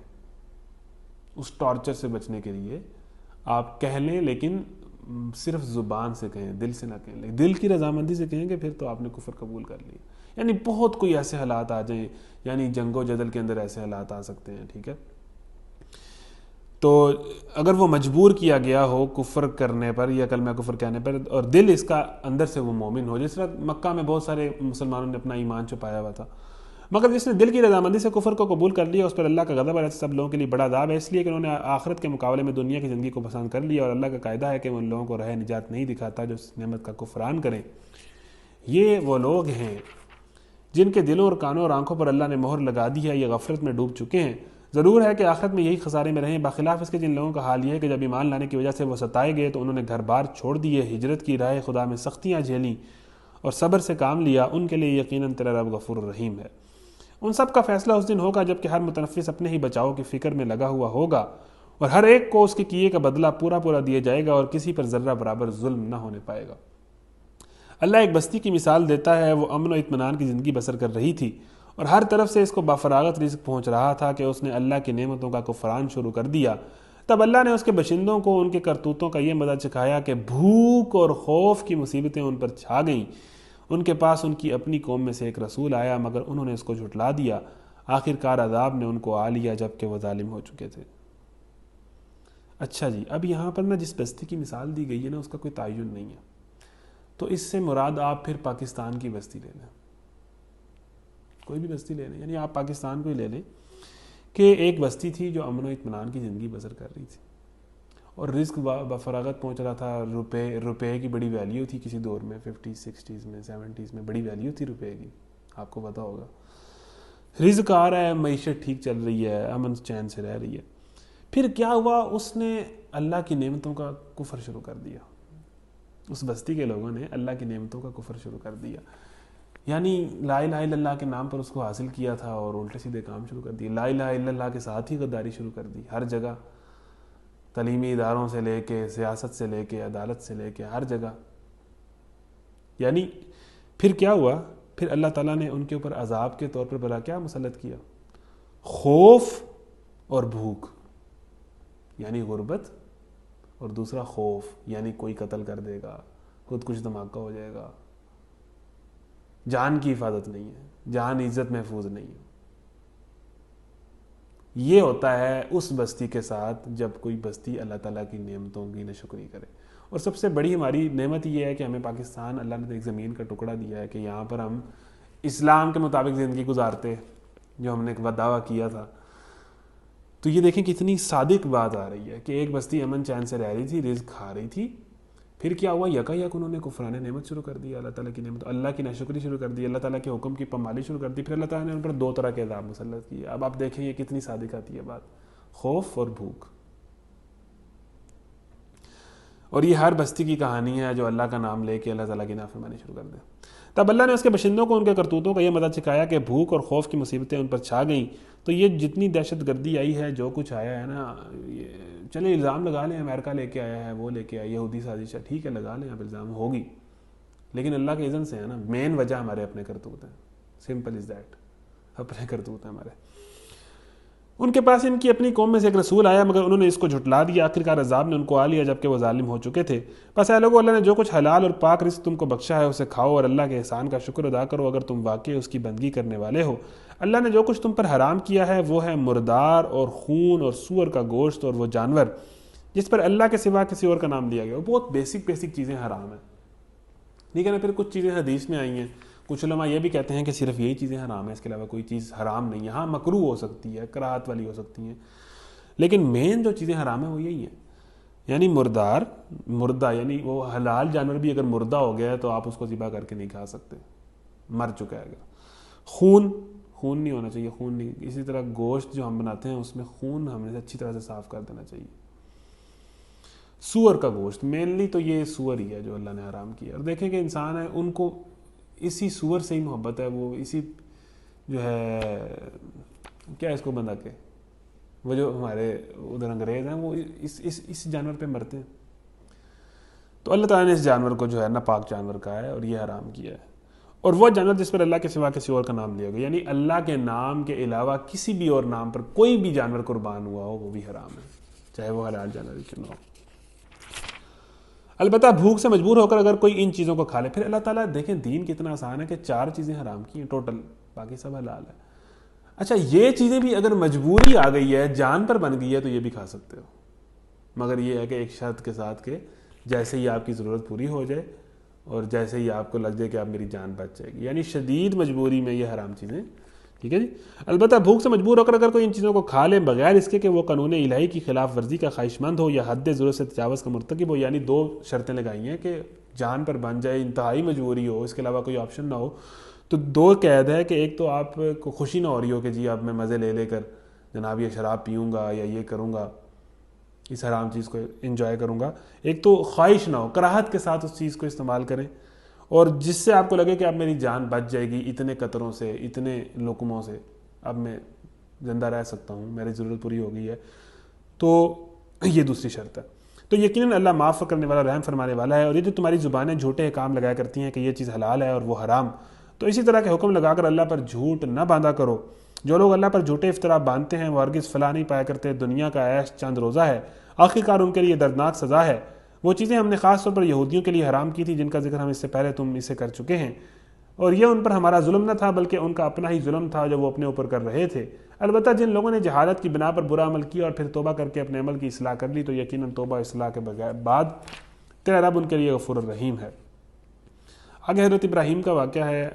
اس ٹارچر سے بچنے کے لیے آپ کہہ لیں، لیکن صرف زبان سے کہیں، دل سے نہ کہیں، لیکن دل کی رضامندی سے کہیں کہ پھر تو آپ نے کفر قبول کر لیا۔ یعنی بہت کوئی ایسے حالات آ جائیں، یعنی جنگ و جدل کے اندر ایسے حالات آ سکتے ہیں، ٹھیک ہے۔ تو اگر وہ مجبور کیا گیا ہو کفر کرنے پر یا کلمہ کفر کہنے پر، اور دل اس کا اندر سے وہ مومن ہو، جس طرح مکہ میں بہت سارے مسلمانوں نے اپنا ایمان چھپایا ہوا تھا، مگر جس نے دل کی رضامندی سے کفر کو قبول کر لیا اس پر اللہ کا غضب ہے، سب لوگوں کے لیے بڑا عذاب ہے، اس لیے کہ انہوں نے آخرت کے مقابلے میں دنیا کی زندگی کو پسند کر لیا، اور اللہ کا قاعدہ ہے کہ وہ ان لوگوں کو راہ نجات نہیں دکھاتا جو اس نعمت کا کفران کریں۔ یہ وہ لوگ ہیں جن کے دلوں اور کانوں اور آنکھوں پر اللہ نے مہر لگا دی ہے، یہ غفلت میں ڈوب چکے ہیں۔ ضرور ہے کہ آخرت میں یہی خسارے میں رہیں، بخلاف اس کے جن لوگوں کا حال یہ ہے کہ جب ایمان لانے کی وجہ سے وہ ستائے گئے تو انہوں نے گھر بار چھوڑ دیے، ہجرت کی، راہ خدا میں سختیاں جھیلیں اور صبر سے کام لیا، ان کے لیے یقیناً تیرا رب غفور الرحیم ہے۔ ان سب کا فیصلہ اس دن ہوگا جب کہ ہر متنفس اپنے ہی بچاؤ کی فکر میں لگا ہوا ہوگا، اور ہر ایک کو اس کے کیے کا بدلہ پورا پورا دیا جائے گا، اور کسی پر ذرہ برابر ظلم نہ ہونے پائے گا۔ اللہ ایک بستی کی مثال دیتا ہے، وہ امن و اطمینان کی زندگی بسر کر رہی تھی اور ہر طرف سے اس کو بافراغت رزق پہنچ رہا تھا کہ اس نے اللہ کی نعمتوں کا کفران شروع کر دیا۔ تب اللہ نے اس کے باشندوں کو ان کے کرتوتوں کا یہ مزہ چکھایا کہ بھوک اور خوف کی مصیبتیں ان پر چھا گئیں۔ ان کے پاس ان کی اپنی قوم میں سے ایک رسول آیا، مگر انہوں نے اس کو جھٹلا دیا۔ آخر کار عذاب نے ان کو آ لیا جب کہ وہ ظالم ہو چکے تھے۔ اچھا جی، اب یہاں پر جس بستی کی مثال دی گئی ہے اس کا کوئی تعین نہیں ہے، تو اس سے مراد آپ پھر پاکستان کی بستی لے لیں، کوئی بھی بستی لے لیں، یعنی آپ پاکستان کو ہی لے لیں کہ ایک بستی تھی جو امن و اطمینان کی زندگی بسر کر رہی تھی اور رزق بفراغت پہنچ رہا تھا، روپے کی بڑی ویلیو تھی کسی دور میں، 50s 60s میں 70s میں بڑی ویلیو تھی روپے کی، آپ کو پتہ ہوگا۔ رزق آ رہا ہے، معیشت ٹھیک چل رہی ہے، امن چین سے رہ رہی ہے، پھر کیا ہوا؟ اس نے اللہ کی نعمتوں کا کفر شروع کر دیا، اس بستی کے لوگوں نے اللہ کی نعمتوں کا کفر شروع کر دیا، یعنی لا الہ الا اللہ کے نام پر اس کو حاصل کیا تھا اور الٹے سیدھے کام شروع کر دیے، لا الہ الا اللہ کے ساتھ ہی غداری شروع کر دی، ہر جگہ، تعلیمی اداروں سے لے کے، سیاست سے لے کے، عدالت سے لے کے، ہر جگہ۔ یعنی پھر کیا ہوا؟ پھر اللہ تعالیٰ نے ان کے اوپر عذاب کے طور پر بلا کیا مسلط کیا؟ خوف اور بھوک، یعنی غربت، اور دوسرا خوف، یعنی کوئی قتل کر دے گا، خود کچھ دھماکہ ہو جائے گا، جان کی حفاظت نہیں ہے، جان عزت محفوظ نہیں ہے۔ یہ ہوتا ہے اس بستی کے ساتھ جب کوئی بستی اللہ تعالیٰ کی نعمتوں کی ناشکری کرے۔ اور سب سے بڑی ہماری نعمت یہ ہے کہ ہمیں پاکستان، اللہ نے ایک زمین کا ٹکڑا دیا ہے کہ یہاں پر ہم اسلام کے مطابق زندگی گزارتے، جو ہم نے ایک دعویٰ کیا تھا۔ تو یہ دیکھیں کتنی صادق بات آ رہی ہے کہ ایک بستی امن چین سے رہ رہی تھی، رزق کھا رہی تھی، پھر کیا ہوا؟ یک انہوں نے کفران نعمت شروع کر دی، اللہ تعالیٰ کی نعمت، اللہ کی ناشکری شروع کر دی، اللہ تعالیٰ کے حکم کی پامالی شروع کر دی، پھر اللہ تعالیٰ نے ان پر دو طرح کے عذاب مسلط کیے۔ اب آپ دیکھیں یہ کتنی صادق آتی ہے بات، خوف اور بھوک۔ اور یہ ہر بستی کی کہانی ہے جو اللہ کا نام لے کے اللہ تعالیٰ کی نافرمانی شروع کر دے۔ تب اللہ نے اس کے باشندوں کو ان کے کرتوتوں کا یہ مزہ چکھایا کہ بھوک اور خوف کی مصیبتیں ان پر چھا گئیں۔ تو یہ جتنی دہشت گردی آئی ہے، جو کچھ آیا ہے نا، چلے الزام لگا لیں، امریکہ لے کے آیا ہے، وہ لے کے آیا، یہودی سازش ہے، ٹھیک ہے لگا لیں، اب الزام ہوگی، لیکن اللہ کے اذن سے ہے نا، مین وجہ ہمارے اپنے کرتوت ہیں۔ Simple is that. اپنے کرتوت ہیں ہمارے. ان کے پاس ان کی اپنی قوم میں سے ایک رسول آیا مگر انہوں نے اس کو جھٹلا دیا. آخرکار عذاب نے ان کو آ لیا جبکہ وہ ظالم ہو چکے تھے. بس اے لوگو، اللہ نے جو کچھ حلال اور پاک رزق تم کو بخشا ہے اسے کھاؤ اور اللہ کے احسان کا شکر ادا کرو اگر تم واقعی اس کی بندگی کرنے والے ہو. اللہ نے جو کچھ تم پر حرام کیا ہے وہ ہے مردار اور خون اور سور کا گوشت اور وہ جانور جس پر اللہ کے سوا کسی اور کا نام لیا گیا. وہ بہت بیسک چیزیں حرام ہیں. ٹھیک ہے نا. پھر کچھ چیزیں حدیث میں آئی ہیں. کچھ علماء یہ بھی کہتے ہیں کہ صرف یہی چیزیں حرام ہیں، اس کے علاوہ کوئی چیز حرام نہیں ہے. ہاں مکروہ ہو سکتی ہے، کراہت والی ہو سکتی ہیں، لیکن مین جو چیزیں حرام ہیں وہ یہی ہیں. یعنی مردہ یعنی وہ حلال جانور بھی اگر مردہ ہو گیا ہے تو آپ اس کو ذبح کر کے نہیں کھا سکتے، مر چکا ہے اگر. خون نہیں ہونا چاہیے، خون نہیں. اسی طرح گوشت جو ہم بناتے ہیں اس میں خون ہمیں اچھی طرح سے صاف کر دینا چاہیے. سور کا گوشت مینلی تو یہ سور ہی ہے جو اللہ نے حرام کیا. اور دیکھیں کہ انسان ہے ان کو اسی سور سے ہی محبت ہے. وہ اسی جو ہے کیا اس کو بندہ کے وہ جو ہمارے ادھر انگریز ہیں وہ اس جانور پہ مرتے ہیں. تو اللہ تعالیٰ نے اس جانور کو جو ہے ناپاک جانور کہا ہے اور یہ حرام کیا ہے. اور وہ جانور جس پر اللہ کے سوا کسی اور کا نام لیا گیا، یعنی اللہ کے نام کے علاوہ کسی بھی اور نام پر کوئی بھی جانور قربان ہوا ہو وہ بھی حرام ہے، چاہے وہ حلال جانور کیوں نہ ہو. البتہ بھوک سے مجبور ہو کر اگر کوئی ان چیزوں کو کھا لے. پھر اللہ تعالیٰ دیکھیں دین کتنا آسان ہے کہ 4 چیزیں حرام کی ہیں ٹوٹل، باقی سب حلال ہے. اچھا یہ چیزیں بھی اگر مجبوری آ گئی ہے، جان پر بن گئی ہے تو یہ بھی کھا سکتے ہو، مگر یہ ہے کہ ایک شرط کے ساتھ کہ جیسے ہی آپ کی ضرورت پوری ہو جائے اور جیسے ہی آپ کو لگ جائے کہ آپ میری جان بچ جائے گی، یعنی شدید مجبوری میں یہ حرام چیزیں. ٹھیک ہے جی. البتہ بھوک سے مجبور ہو کر اگر کوئی ان چیزوں کو کھا لے بغیر اس کے کہ وہ قانون الہی کی خلاف ورزی کا خواہش مند ہو یا حد ضرورت سے تجاوز کا مرتکب ہو، یعنی 2 شرطیں لگائی ہیں کہ جان پر بن جائے، انتہائی مجبوری ہو، اس کے علاوہ کوئی آپشن نہ ہو. تو 2 قید ہے کہ ایک تو آپ کو خوشی نہ ہو رہی ہو کہ جی اب میں مزے لے کر جناب یہ شراب پیوں گا یا یہ کروں گا، اس حرام چیز کو انجوائے کروں گا. ایک تو خواہش نہ ہو، کراہت کے ساتھ اس چیز کو استعمال کریں، اور جس سے آپ کو لگے کہ اب میری جان بچ جائے گی، اتنے قطروں سے، اتنے لقموں سے اب میں زندہ رہ سکتا ہوں، میری ضرورت پوری ہو گئی ہے. تو یہ دوسری شرط ہے. تو یقیناً اللہ معاف کرنے والا، رحم فرمانے والا ہے. اور یہ جو تمہاری زبانیں جھوٹے احکام لگایا کرتی ہیں کہ یہ چیز حلال ہے اور وہ حرام، تو اسی طرح کے حکم لگا کر اللہ پر جھوٹ نہ باندھا کرو. جو لوگ اللہ پر جھوٹے افطرا باندھتے ہیں وہ ہرگز فلاح نہیں پایا کرتے. دنیا کا عیش چند روزہ ہے، آخرکار ان کے لیے دردناک سزا ہے. وہ چیزیں ہم نے خاص طور پر یہودیوں کے لیے حرام کی تھی جن کا ذکر ہم اس سے پہلے تم اسے کر چکے ہیں، اور یہ ان پر ہمارا ظلم نہ تھا بلکہ ان کا اپنا ہی ظلم تھا جو وہ اپنے اوپر کر رہے تھے. البتہ جن لوگوں نے جہالت کی بنا پر برا عمل کیا اور پھر توبہ کر کے اپنے عمل کی اصلاح کر لی تو یقیناً توبہ اصلاح کے بعد تیرا رب ان کے لیے غفور الرحیم ہے. آگے حضرت ابراہیم کا واقعہ ہے،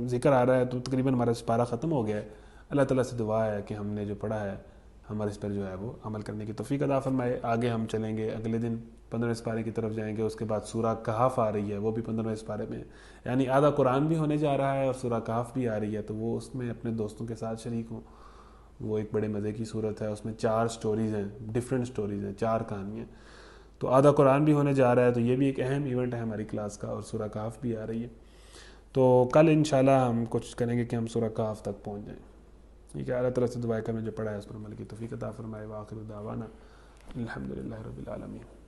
ذکر آ رہا ہے. تو تقریباً ہمارا سپارہ ختم ہو گیا ہے. اللہ تعالیٰ سے دعا ہے کہ ہم نے جو پڑھا ہے ہمارے اس پر جو ہے وہ عمل کرنے کی توفیق عطا فرمائے. آگے ہم چلیں گے، اگلے دن 15ویں سپارے کی طرف جائیں گے. اس کے بعد سورہ کہف آ رہی ہے، وہ بھی 15ویں سپارے میں، یعنی آدھا قرآن بھی ہونے جا رہا ہے اور سورہ کہف بھی آ رہی ہے. تو وہ اس میں اپنے دوستوں کے ساتھ شریک ہوں. وہ ایک بڑے مزے کی صورت ہے. اس میں 4 سٹوریز ہیں، ڈفرینٹ سٹوریز ہیں، 4 کہانیاں. تو آدھا قرآن بھی ہونے جا رہا ہے، تو یہ بھی ایک اہم ایونٹ ہے ہماری کلاس کا. اور سورہ کہف بھی آ رہی ہے. تو کل انشاءاللہ ہم کوشش کریں گے کہ ہم سورہ کہف تک پہنچ جائیں. ٹھیک ہے. اللہ تعالیٰ سے دعا ہے کہ ہمیں جو پڑھا ہے اس پر عمل کی توفیق عطا فرمائے. وآخر دعوانا الحمدللہ رب العالمین.